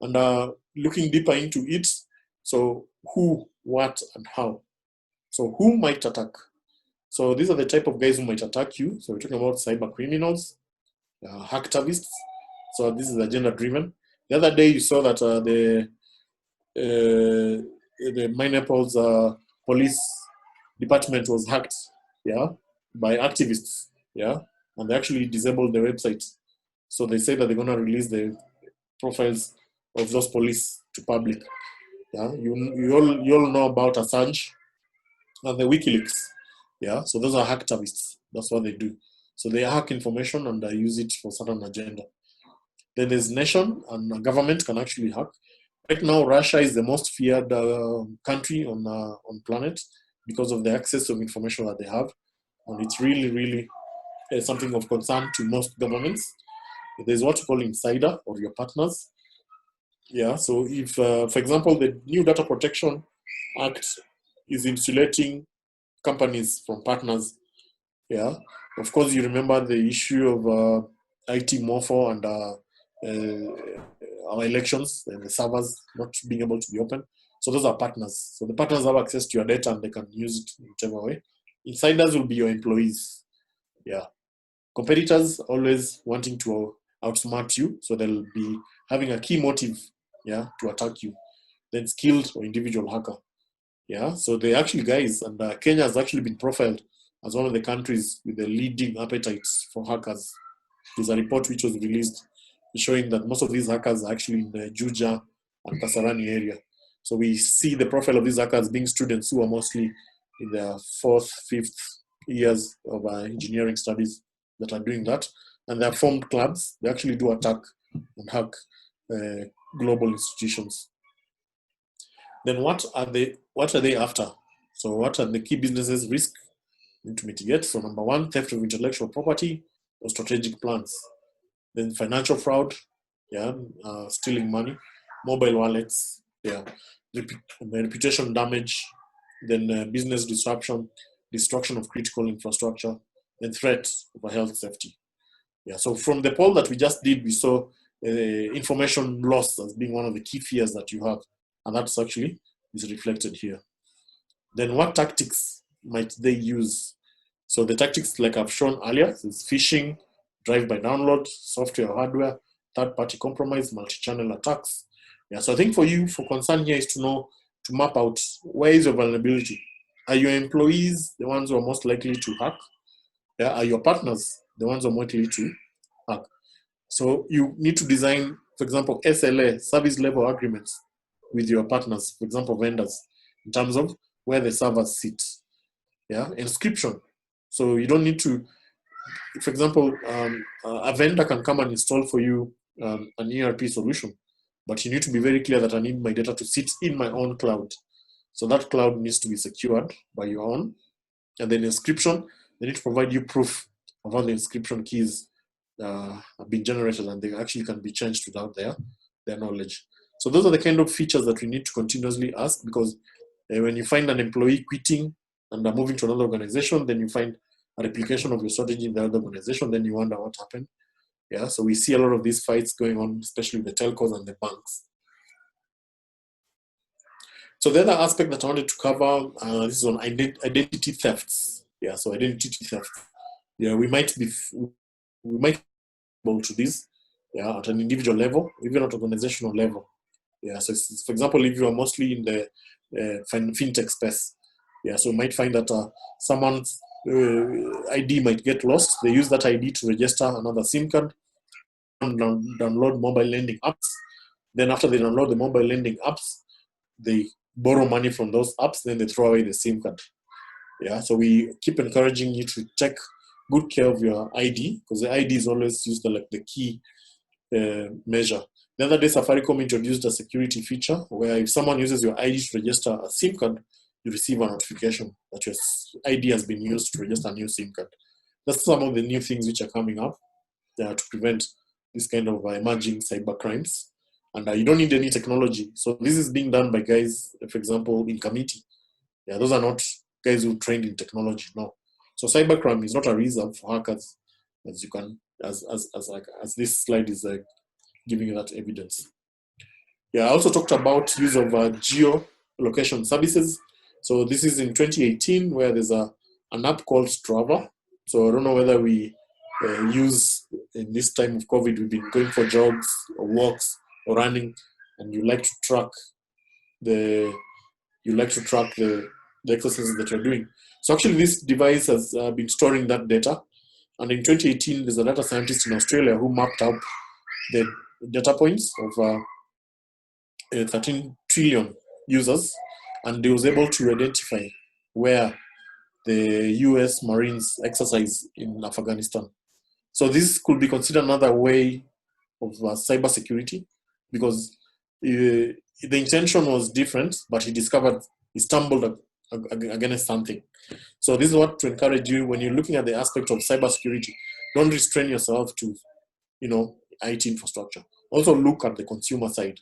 B: And looking deeper into it, so who, what, and how. So who might attack? So these are the type of guys who might attack you. So we're talking about cyber criminals, hacktivists. So this is agenda-driven. The other day you saw that the Minneapolis police department was hacked, yeah, by activists, yeah, and they actually disabled the website. So they say that they're going to release the profiles of those police to public. Yeah, you all know about Assange and the WikiLeaks. Yeah, so those are hacktivists. That's what they do. So they hack information and they use it for certain agenda. Then there's nation, and government can actually hack. Right now, Russia is the most feared country on planet because of the access of information that they have, and it's really, really something of concern to most governments. There's what you call insider or your partners. Yeah, so if, for example, the new Data Protection Act is insulating companies from partners. Yeah, of course, you remember the issue of IT morpho and our elections and the servers not being able to be open. So those are partners. So the partners have access to your data and they can use it in whichever way. Insiders will be your employees. Yeah. Competitors always wanting to outsmart you, so they'll be having a key motive, yeah, to attack you. Then skilled or individual hacker. Yeah, so they actually guys, and Kenya has actually been profiled as one of the countries with the leading appetites for hackers. There's a report which was released showing that most of these hackers are actually in the Juja and Kasarani area. So we see the profile of these hackers being students who are mostly in their 4th, 5th years of engineering studies that are doing that. And they have formed clubs. They actually do attack and hack global institutions. Then what are they after? So what are the key businesses risk to mitigate? So number one, theft of intellectual property or strategic plans. Then financial fraud, yeah, stealing money, mobile wallets, yeah, reputation damage, then business disruption, destruction of critical infrastructure, and threat of health safety. Yeah, so from the poll that we just did, we saw information loss as being one of the key fears that you have, and that's actually is reflected here. Then what tactics might they use? So the tactics, like I've shown earlier, is phishing, drive-by download, software or hardware, third-party compromise, multi-channel attacks. Yeah, so I think for you, for concern here is to know, to map out where is your vulnerability. Are your employees the ones who are most likely to hack? Yeah, are your partners the ones who are more likely to hack. So you need to design, for example, SLA, service level agreements with your partners, for example, vendors, in terms of where the servers sit. Yeah, encryption. So you don't need to, for example, a vendor can come and install for you an ERP solution, but you need to be very clear that I need my data to sit in my own cloud. So that cloud needs to be secured by your own. And then encryption, they need to provide you proof of how the encryption keys have been generated, and they actually can be changed without their knowledge. So those are the kind of features that we need to continuously ask, because when you find an employee quitting and they're moving to another organization, then you find a replication of your strategy in the other organization, then you wonder what happened. Yeah, so we see a lot of these fights going on, especially with the telcos and the banks. So the other aspect that I wanted to cover, this is on identity thefts. Yeah, so identity theft. Yeah, we might be able to this, yeah, at an individual level, even at organizational level. Yeah, so for example, if you are mostly in the fintech space, yeah, so you might find that someone's ID might get lost. They use that ID to register another SIM card, download mobile lending apps. Then after they download the mobile lending apps, they borrow money from those apps, then they throw away the SIM card. Yeah, so we keep encouraging you to take good care of your ID, because the ID is always used like the key measure. The other day, Safaricom introduced a security feature where if someone uses your ID to register a SIM card, you receive a notification that your ID has been used to register a new SIM card. That's some of the new things which are coming up to prevent this kind of emerging cyber crimes. And you don't need any technology. So this is being done by guys, for example, in committee. Yeah, those are not guys who trained in technology, no. So cybercrime is not a reason for hackers, as you can, as this slide is giving you that evidence. Yeah, I also talked about use of geolocation services. So this is in 2018, where there's an app called Strava. So I don't know whether we use in this time of COVID, we've been going for jogs or walks or running, and you like to track the exercises that you're doing. So actually this device has been storing that data. And in 2018, there's a data scientist in Australia who mapped out the data points of 13 trillion users, and they was able to identify where the US Marines exercise in Afghanistan. So this could be considered another way of cybersecurity, because the intention was different, but he stumbled against something. So this is what to encourage you when you're looking at the aspect of cybersecurity. Don't restrain yourself to, IT infrastructure. Also look at the consumer side,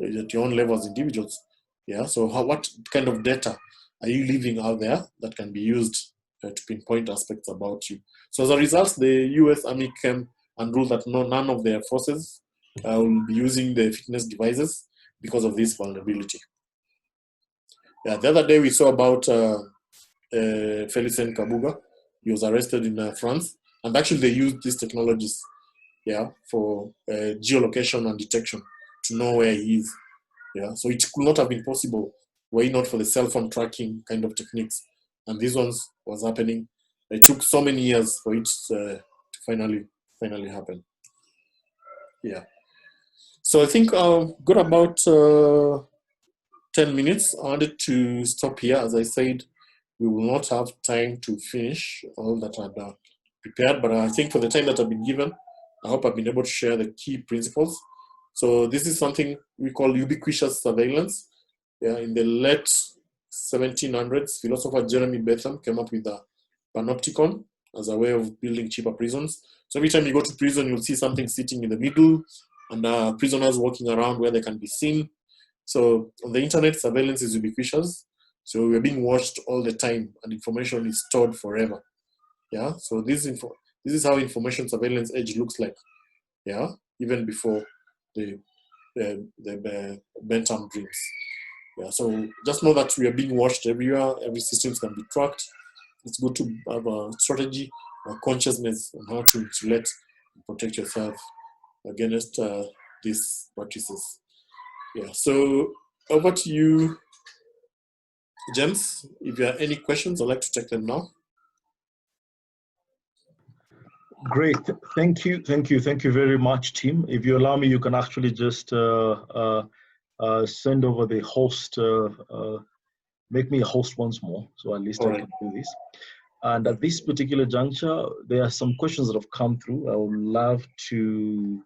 B: at your own level as individuals. Yeah. So what kind of data are you leaving out there that can be used to pinpoint aspects about you? So as a result, the U.S. Army came and ruled that none of their forces will be using the fitness devices because of this vulnerability. Yeah, the other day we saw about Felicien Kabuga. He was arrested in France, and actually they used these technologies, yeah, for geolocation and detection to know where he is. Yeah, so it could not have been possible were it not for the cell phone tracking kind of techniques. And these ones was happening. It took so many years for it to finally happen. Yeah. So I think I've got about 10 minutes. I wanted to stop here. As I said, we will not have time to finish all that I've prepared, but I think for the time that I've been given, I hope I've been able to share the key principles. So this is something we call ubiquitous surveillance. Yeah, in the late 1700s, philosopher Jeremy Bentham came up with a panopticon as a way of building cheaper prisons. So every time you go to prison, you'll see something sitting in the middle, and prisoners walking around where they can be seen. So on the internet, surveillance is ubiquitous. So we're being watched all the time, and information is stored forever. Yeah. So this is how information surveillance age looks like. Yeah, even before the Bentham dreams. Yeah. So just know that we are being watched everywhere. Every system can be tracked. It's good to have a strategy, a consciousness on how to insulate and protect yourself against these practices. Yeah. So over to you, James. If you have any questions, I'd like to take them now.
A: Great. Thank you very much, team. If you allow me, you can actually just send over the host, make me a host once more, so at least I can do this. And at this particular juncture, there are some questions that have come through. I would love to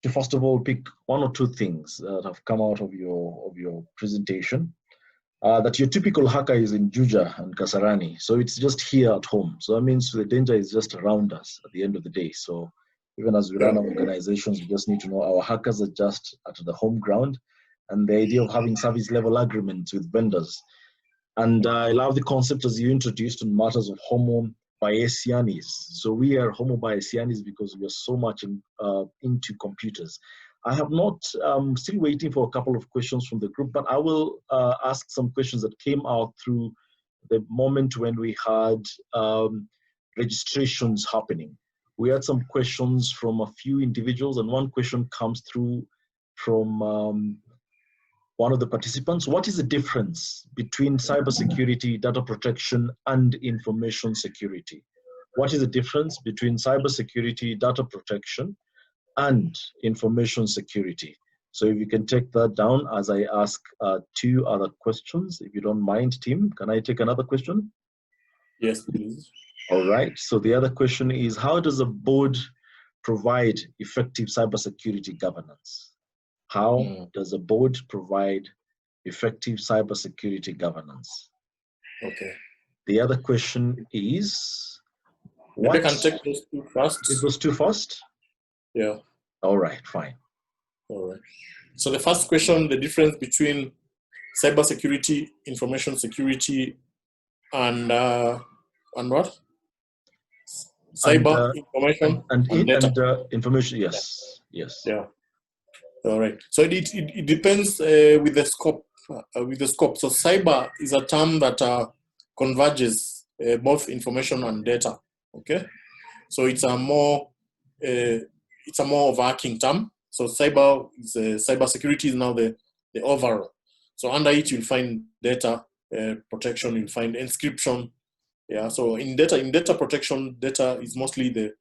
A: first of all pick one or two things that have come out of your presentation. That your typical hacker is in Juja and Kasarani, so it's just here at home. So that means the danger is just around us at the end of the day. So even as we run our organizations, we just need to know our hackers are just at the home ground, and the idea of having service level agreements with vendors. And I love the concept as you introduced on matters of homo biasianis. So we are homo biasianis because we are so much into computers. I have not, still waiting for a couple of questions from the group, but I will ask some questions that came out through the moment when we had registrations happening. We had some questions from a few individuals, and one question comes through from one of the participants. What is the difference between cybersecurity, data protection, and information security? What is the difference between cybersecurity, data protection, and information security? So if you can take that down as I ask two other questions, if you don't mind, team, can I take another question?
B: Yes, please.
A: All right, so the other question is, how does a board provide effective cybersecurity governance? How does a board provide effective cybersecurity governance?
B: Okay.
A: The other question is,
B: what? Maybe I can take those two first.
A: Take those two first?
B: Yeah.
A: All right, fine.
B: All right. So the first question, the difference between cybersecurity, information security, and what? Cyber information
A: and
B: data.
A: Information. Yes. Yes.
B: Yeah. All right. So it depends with the scope. So cyber is a term that converges both information and data. Okay. So it's a more overarching term. So cybersecurity is now the overall. So under it you'll find data protection, you'll find encryption. Yeah. So in data protection, data is mostly the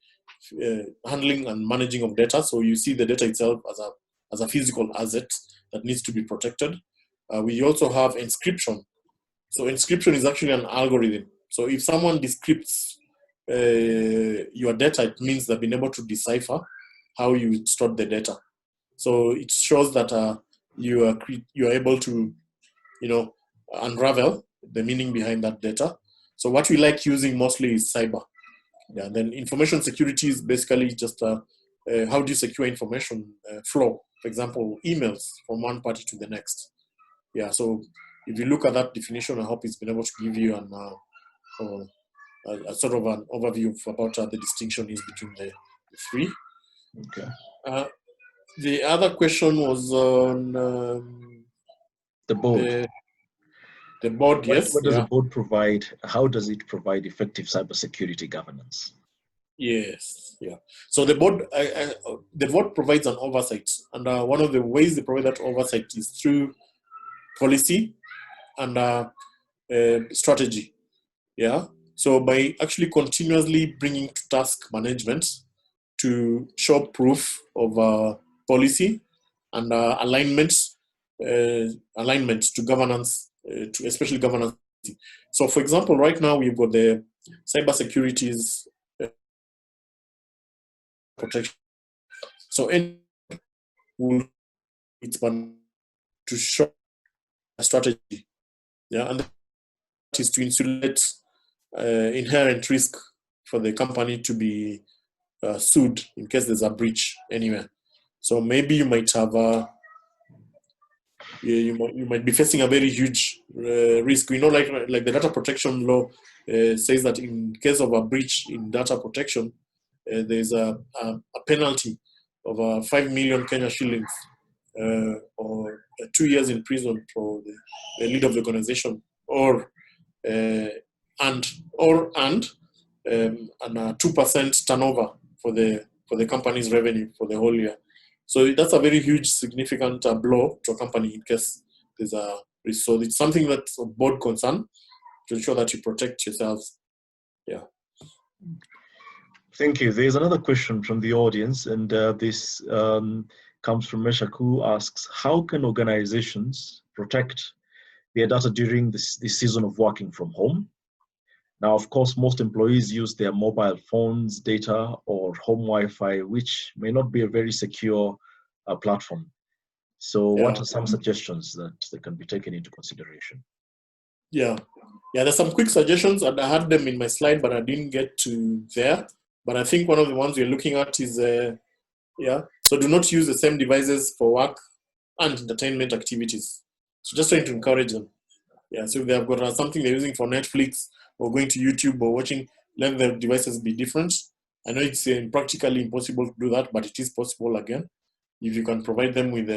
B: handling and managing of data. So you see the data itself as a physical asset that needs to be protected. We also have encryption. So encryption is actually an algorithm. So if someone decrypts your data, it means they've been able to decipher how you stored the data. So it shows that you are able to, unravel the meaning behind that data. So what we like using mostly is cyber. Yeah. Then information security is basically just how do you secure information flow? For example, emails from one party to the next. Yeah. So if you look at that definition, I hope it's been able to give you a sort of an overview of about the distinction is between the three.
A: Okay.
B: The other question was on
A: the board.
B: The board, yes.
A: What does the board provide? How does it provide effective cybersecurity governance?
B: Yes, yeah. So the board provides an oversight, and one of the ways they provide that oversight is through policy and strategy. Yeah. So by actually continuously bringing to task management to show proof of policy and alignment to governance, to especially governance. So, for example, right now we've got the cybersecurity's protection. So, it's to show a strategy, yeah, and that is to insulate inherent risk for the company to be sued in case there's a breach anywhere. So maybe you might have you might be facing a very huge risk. Like the data protection law says that in case of a breach in data protection, there's a penalty of 5 million Kenya shillings or 2 years in prison for the lead of the organization, or and a 2% turnover for the company's revenue for the whole year. So that's a very huge, significant blow to a company in case there's a risk. So it's something that's of board concern to ensure that you protect yourselves. Yeah.
A: Thank you. There's another question from the audience, and this comes from Meshak, who asks, how can organizations protect their data during this season of working from home? Now, of course, most employees use their mobile phones, data, or home Wi-Fi, which may not be a very secure platform. So what are some suggestions that can be taken into consideration?
B: Yeah, there's some quick suggestions, and I had them in my slide, but I didn't get to there. But I think one of the ones we're looking at is, so do not use the same devices for work and entertainment activities. So just trying to encourage them. Yeah, so if they've got something they're using for Netflix or going to YouTube or watching, let the devices be different. I know it's practically impossible to do that, but it is possible again. If you can provide them with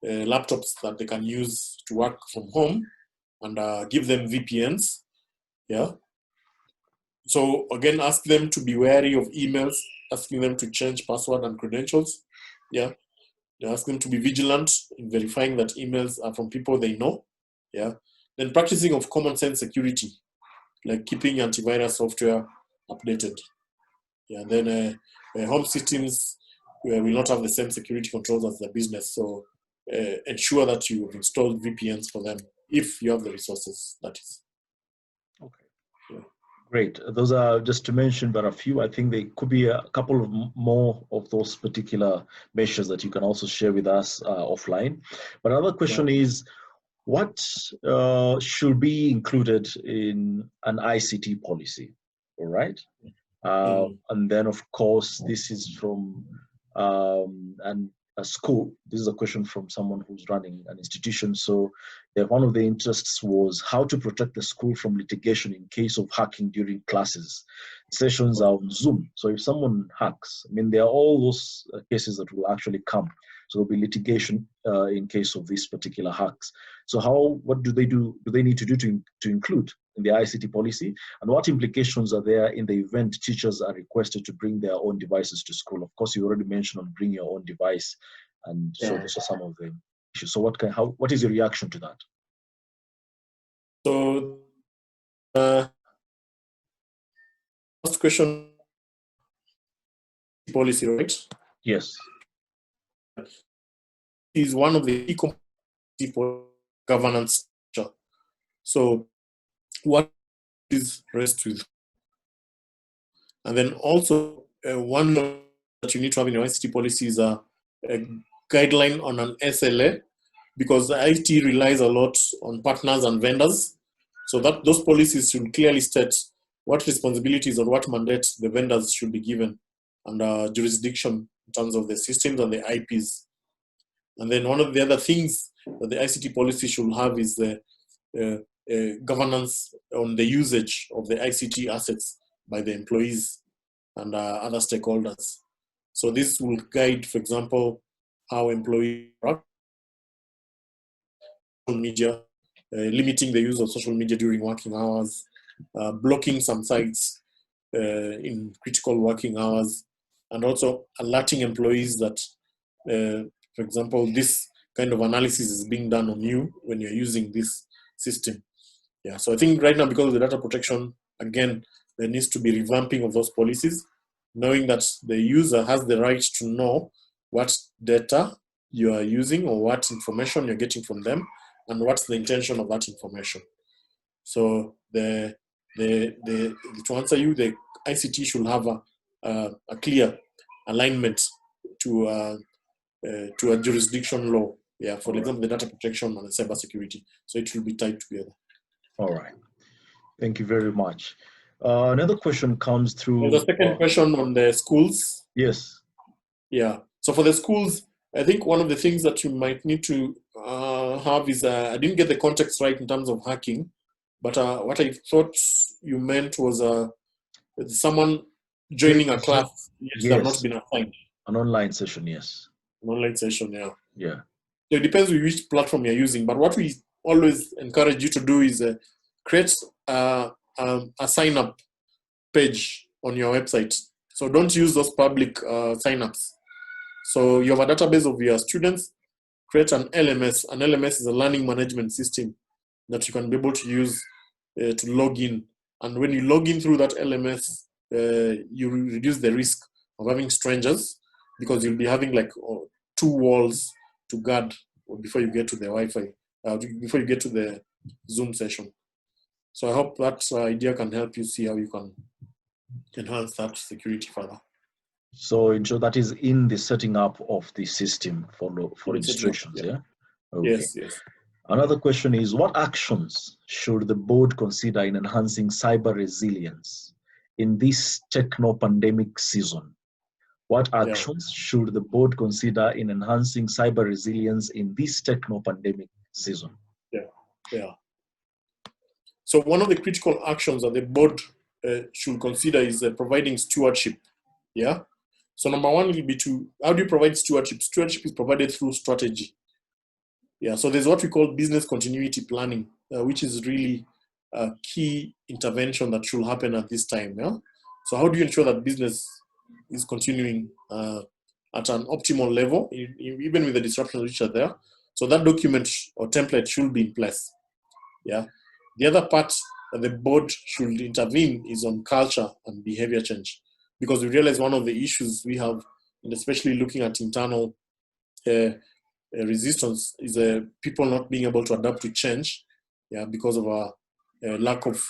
B: laptops that they can use to work from home and give them VPNs, yeah. So again, ask them to be wary of emails, asking them to change password and credentials, yeah. You ask them to be vigilant in verifying that emails are from people they know, yeah. Then practicing of common sense security, like keeping antivirus software updated. Yeah, then home systems will not have the same security controls as the business. So ensure that you've installed VPNs for them if you have the resources, that is.
A: Okay. Yeah. Great. Those are just to mention, but a few. I think there could be a couple of more of those particular measures that you can also share with us offline. But another question is, what should be included in an ICT policy? All right. And then, of course, this is from a school. This is a question from someone who's running an institution. So one of the interests was how to protect the school from litigation in case of hacking during classes. Sessions are on Zoom. So if someone hacks, I mean, there are all those cases that will actually come. So there'll be litigation in case of these particular hacks. So what do they do? Do they need to do to include in the ICT policy? And what implications are there in the event teachers are requested to bring their own devices to school? Of course, you already mentioned on bring your own device, and so those are some of the issues. So what is your reaction to that?
B: So, first question, policy, right?
A: Yes.
B: Is one of the key components for governance structure. So, what is rest with? And then also, one that you need to have in your ICT policy is a guideline on an SLA, because the IT relies a lot on partners and vendors. So that those policies should clearly state what responsibilities or what mandates the vendors should be given and jurisdiction in terms of the systems and the IPs. And then one of the other things that the ICT policy should have is the governance on the usage of the ICT assets by the employees and other stakeholders. So this will guide, for example, how employees work, social media, limiting the use of social media during working hours, blocking some sites in critical working hours, and also alerting employees that, for example, this kind of analysis is being done on you when you're using this system. Yeah, so I think right now, because of the data protection, again, there needs to be revamping of those policies, knowing that the user has the right to know what data you are using or what information you're getting from them and what's the intention of that information. So to answer you, the ICT should have a clear alignment to a jurisdiction law. Yeah, for example, the data protection and the cybersecurity. So it will be tied together.
A: All right. Thank you very much. Another question comes through.
B: The second question on the schools.
A: Yes.
B: Yeah. So for the schools, I think one of the things that you might need to have is, I didn't get the context right in terms of hacking, but what I thought you meant was someone joining a class that have not been assigned.
A: An online session, yes.
B: An online session, yeah.
A: Yeah.
B: So it depends on which platform you're using, but what we always encourage you to do is create a sign-up page on your website. So don't use those public sign-ups. So you have a database of your students, create an LMS. An LMS is a learning management system that you can be able to use to log in. And when you log in through that LMS, you reduce the risk of having strangers, because you'll be having like 2 walls to guard before you get to the Wi-Fi, before you get to the Zoom session. So I hope that idea can help you see how you can enhance that security further.
A: So that is in the setting up of the system for registrations, yeah? Okay.
B: Yes, yes.
A: Another question is, what actions should the board consider in enhancing cyber resilience in this techno-pandemic season? What actions should the board consider in enhancing cyber resilience in this techno-pandemic season?
B: Yeah. So one of the critical actions that the board should consider is providing stewardship. Yeah. So number one will be how do you provide stewardship? Stewardship is provided through strategy. Yeah. So there's what we call business continuity planning, which is really a key intervention that should happen at this time. Yeah. So how do you ensure that business is continuing at an optimal level, even with the disruptions which are there? So that document or template should be in place. Yeah. The other part that the board should intervene is on culture and behavior change, because we realize one of the issues we have, and especially looking at internal resistance, is people not being able to adapt to change, because of a lack of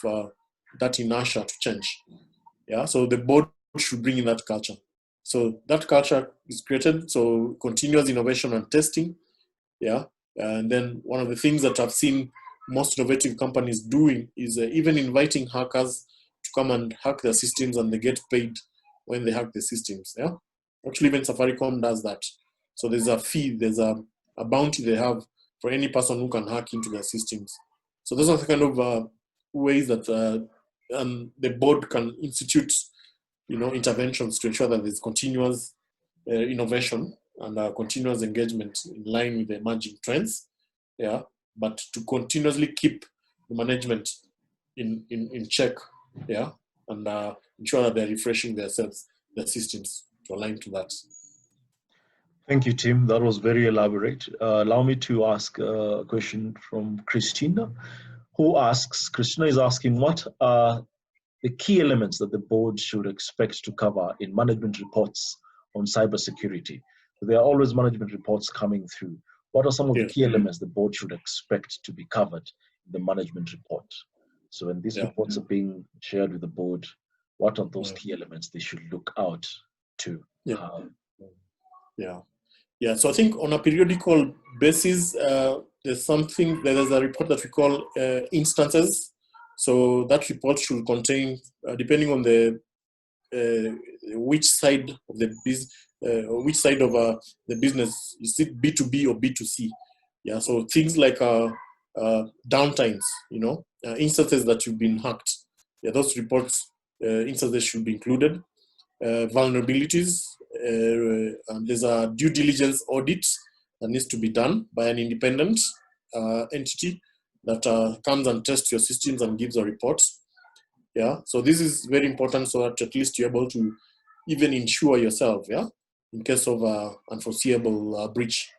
B: that inertia to change. Yeah, so the board should bring in that culture. So that culture is created, so continuous innovation and testing. Yeah, and then one of the things that I've seen most innovative companies doing is even inviting hackers to come and hack their systems, and they get paid when they hack the systems. Yeah, actually, even Safaricom does that. So there's a fee, there's a bounty they have for any person who can hack into their systems. So those are the kind of ways that the board can institute, interventions to ensure that there's continuous innovation and continuous engagement in line with the emerging trends. Yeah, but to continuously keep the management in check. Yeah, and ensure that they're refreshing their systems to align to that.
A: Thank you, Tim. That was very elaborate. Allow me to ask a question from Christina, Christina is asking, what are the key elements that the board should expect to cover in management reports on cybersecurity? There are always management reports coming through. What are some of the key elements the board should expect to be covered in the management report? So when these reports are being shared with the board, what are those key elements they should look out to?
B: Yeah, so I think on a periodical basis, there's a report that we call instances. So that report should contain, depending on the which side of the business, the business, is it B2B or B2C? Yeah, so things like downtimes, instances that you've been hacked. Yeah, those reports, instances should be included. Vulnerabilities, and there's a due diligence audit that needs to be done by an independent entity that comes and tests your systems and gives a report. Yeah, so this is very important, so that at least you're able to even insure yourself, in case of unforeseeable breach.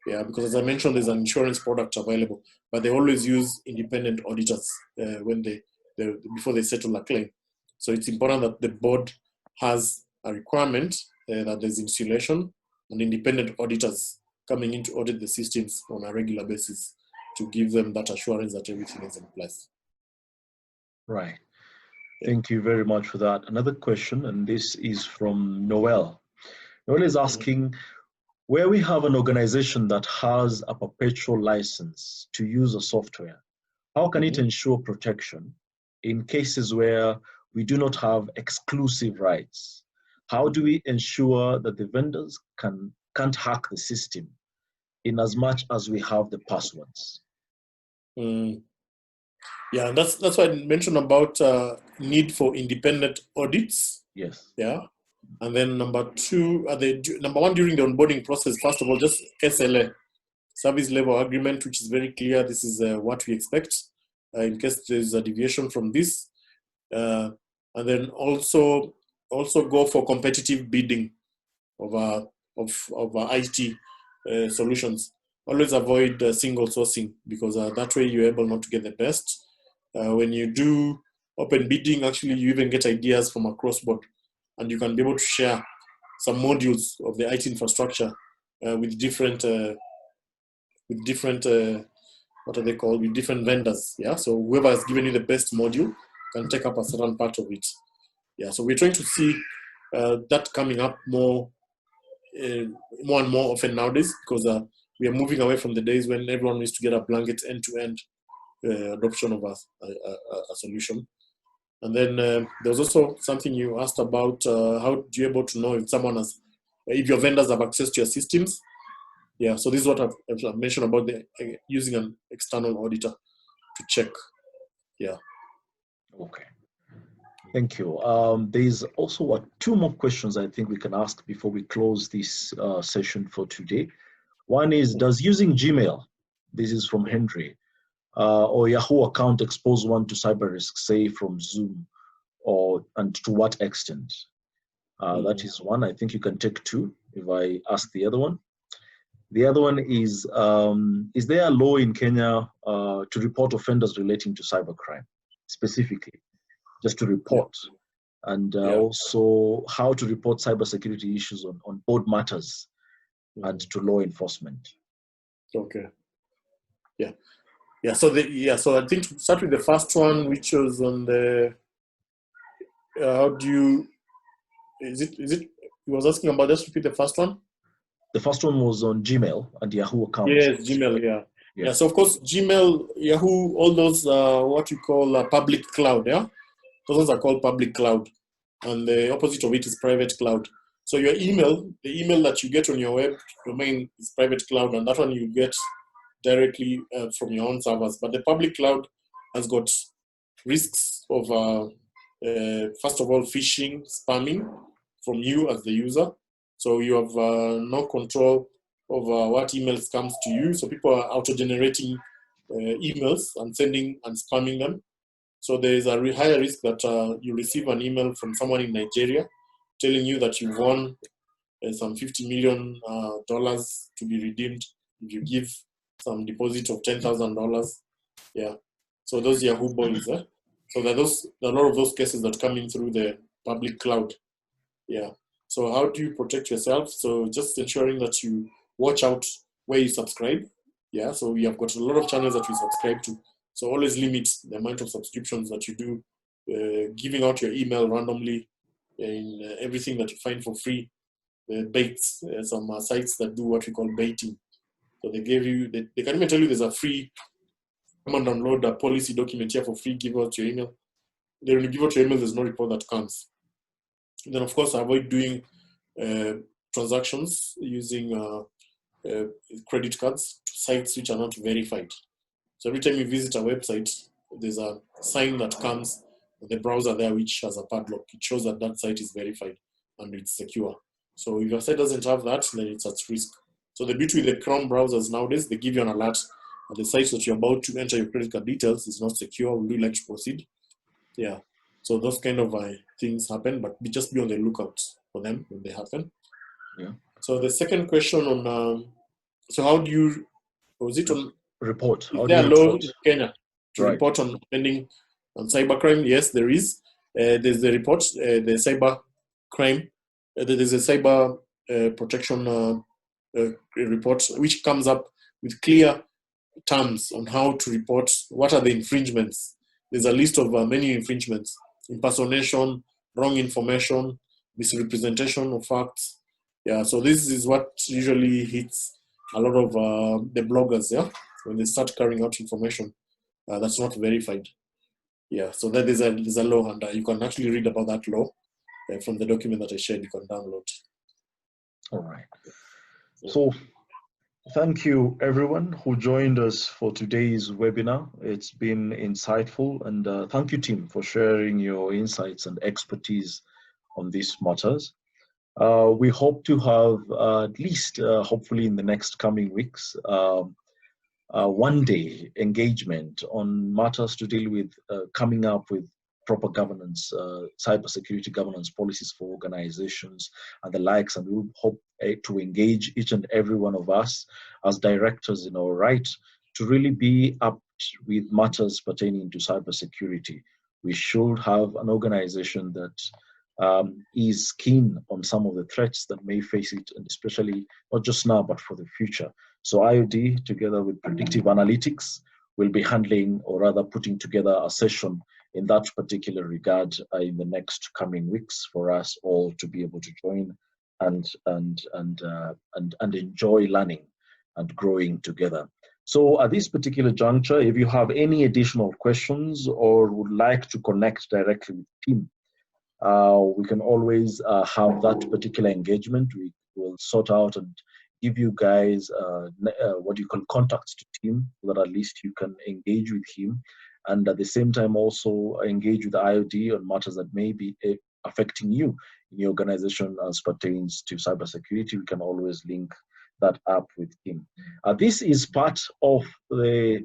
B: Yeah, because as I mentioned, there's an insurance product available, but they always use independent auditors before they settle a claim. So it's important that the board has a requirement that there's insulation and independent auditors coming in to audit the systems on a regular basis to give them that assurance that everything is in place.
A: Right. Thank you very much for that. Another question, and this is from Noel. Noel is asking, where we have an organization that has a perpetual license to use a software, how can it ensure protection in cases where we do not have exclusive rights? How do we ensure that the vendors can't hack the system in as much as we have the passwords?
B: Yeah, that's why I mentioned about need for independent audits.
A: Yes.
B: Yeah, and then number one, during the onboarding process, first of all, just SLA, service level agreement, which is very clear. This is what we expect in case there's a deviation from this. And then also go for competitive bidding of IT solutions. Always avoid single sourcing, because that way you're able not to get the best. When you do open bidding, actually you even get ideas from across board, and you can be able to share some modules of the IT infrastructure with different what are they called, with different vendors. Yeah, so whoever has given you the best module can take up a certain part of it. Yeah, so we're trying to see that coming up more and more often nowadays, because we are moving away from the days when everyone needs to get a blanket end-to-end adoption of a solution. And then there was also something you asked about, how do you able to know if someone has, if your vendors have access to your systems? Yeah, so this is what I've mentioned about using an external auditor to check. Yeah.
A: Okay. Thank you. There's also two more questions I think we can ask before we close this session for today. One is, does using Gmail, this is from Henry, or Yahoo account expose one to cyber risk, say from Zoom, and to what extent? That is one. I think you can take two if I ask the other one. The other one is there a law in Kenya to report offenders relating to cybercrime, specifically, just to report? Yeah. And also how to report cybersecurity issues on board matters and to law enforcement.
B: Okay. Yeah. Yeah. So so I think to start with the first one, which was on the how do you is it he was asking about, just repeat the first one.
A: The first one was on Gmail and Yahoo accounts.
B: Yes, Gmail, yeah. So of course, Gmail, Yahoo, all those what you call public cloud, yeah? Those ones are called public cloud. And the opposite of it is private cloud. So your email, the email that you get on your web domain is private cloud, and that one you get directly from your own servers. But the public cloud has got risks of, first of all, phishing, spamming from you as the user. So you have no control over what emails comes to you. So people are auto-generating emails and sending and spamming them. So there is a higher risk that you receive an email from someone in Nigeria telling you that you've won some $50 million to be redeemed if you give some deposit of $10,000. Yeah. So those Yahoo boys. So there are a lot of those cases that come in through the public cloud. Yeah. So how do you protect yourself? So just ensuring that you watch out where you subscribe. Yeah. So we have got a lot of channels that we subscribe to. So always limit the amount of subscriptions that you do, giving out your email randomly in everything that you find for free. Baits, some sites that do what we call baiting. So they give you, they can even tell you there's a free, come and download a policy document here for free, give out your email. Then when you give out your email, there's no report that comes. And then of course, avoid doing transactions using credit cards to sites which are not verified. So every time you visit a website, there's a sign that comes with the browser there which has a padlock. It shows that that site is verified and it's secure. So if your site doesn't have that, then it's at risk. So the beauty with the Chrome browsers nowadays, they give you an alert that the site that you're about to enter your credit card details is not secure. Would you like to proceed? Yeah. So those kind of things happen, but just be on the lookout for them when they happen.
A: Yeah.
B: So the second question on, so how do you, was it on,
A: report?
B: Is there a law in Kenya to report on spending on cybercrime? Yes, there is. There's the report, the cyber crime. There's a cyber protection report, which comes up with clear terms on how to report what are the infringements. There's a list of many infringements: impersonation, wrong information, misrepresentation of facts. Yeah, so this is what usually hits a lot of the bloggers, yeah, when they start carrying out information that's not verified. Yeah, so that is a law, and you can actually read about that law from the document that I shared. You can download.
A: All right. So thank you everyone who joined us for today's webinar. It's been insightful, and thank you, team, for sharing your insights and expertise on these matters. We hope to have at least, hopefully in the next coming weeks, one-day engagement on matters to deal with coming up with proper governance, cybersecurity governance policies for organizations and the likes. And we hope to engage each and every one of us as directors in our right to really be up with matters pertaining to cybersecurity we should have an organization that is keen on some of the threats that may face it, and especially not just now, but for the future. So IOD, together with predictive analytics, will be handling, or rather putting together a session in that particular regard in the next coming weeks for us all to be able to join and enjoy learning and growing together. So at this particular juncture, if you have any additional questions or would like to connect directly with the team, we can always have that particular engagement. We will sort out and give you guys what you call contacts to Tim, so that at least you can engage with him, and at the same time also engage with the IOD on matters that may be affecting you in your organization as pertains to cybersecurity. We can always link that up with him. This is part of the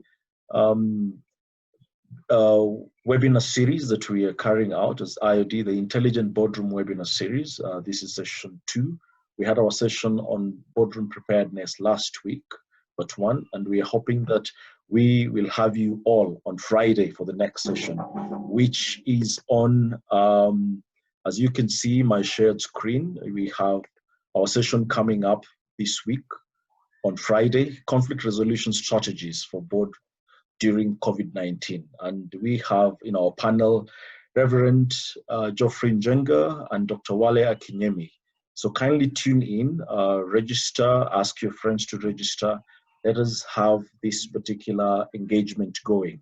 A: webinar series that we are carrying out as IOD, the Intelligent Boardroom webinar series. This is session 2. We had our session on boardroom preparedness last week, but one, and we are hoping that we will have you all on Friday for the next session, which is on, as you can see my shared screen, we have our session coming up this week on Friday, conflict resolution strategies for board during COVID-19. And we have in our panel, Reverend Geoffrey Njenga and Dr. Wale Akinyemi. So kindly tune in, register, ask your friends to register. Let us have this particular engagement going.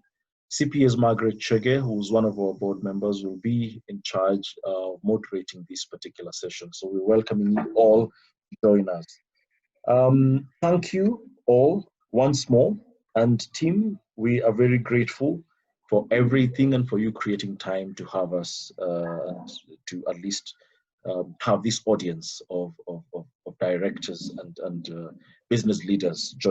A: CPS Margaret Chege, who's one of our board members, will be in charge of moderating this particular session. So we're welcoming you all to join us. Thank you all once more. And team, we are very grateful for everything and for you creating time to have us, to at least have this audience of directors and business leaders join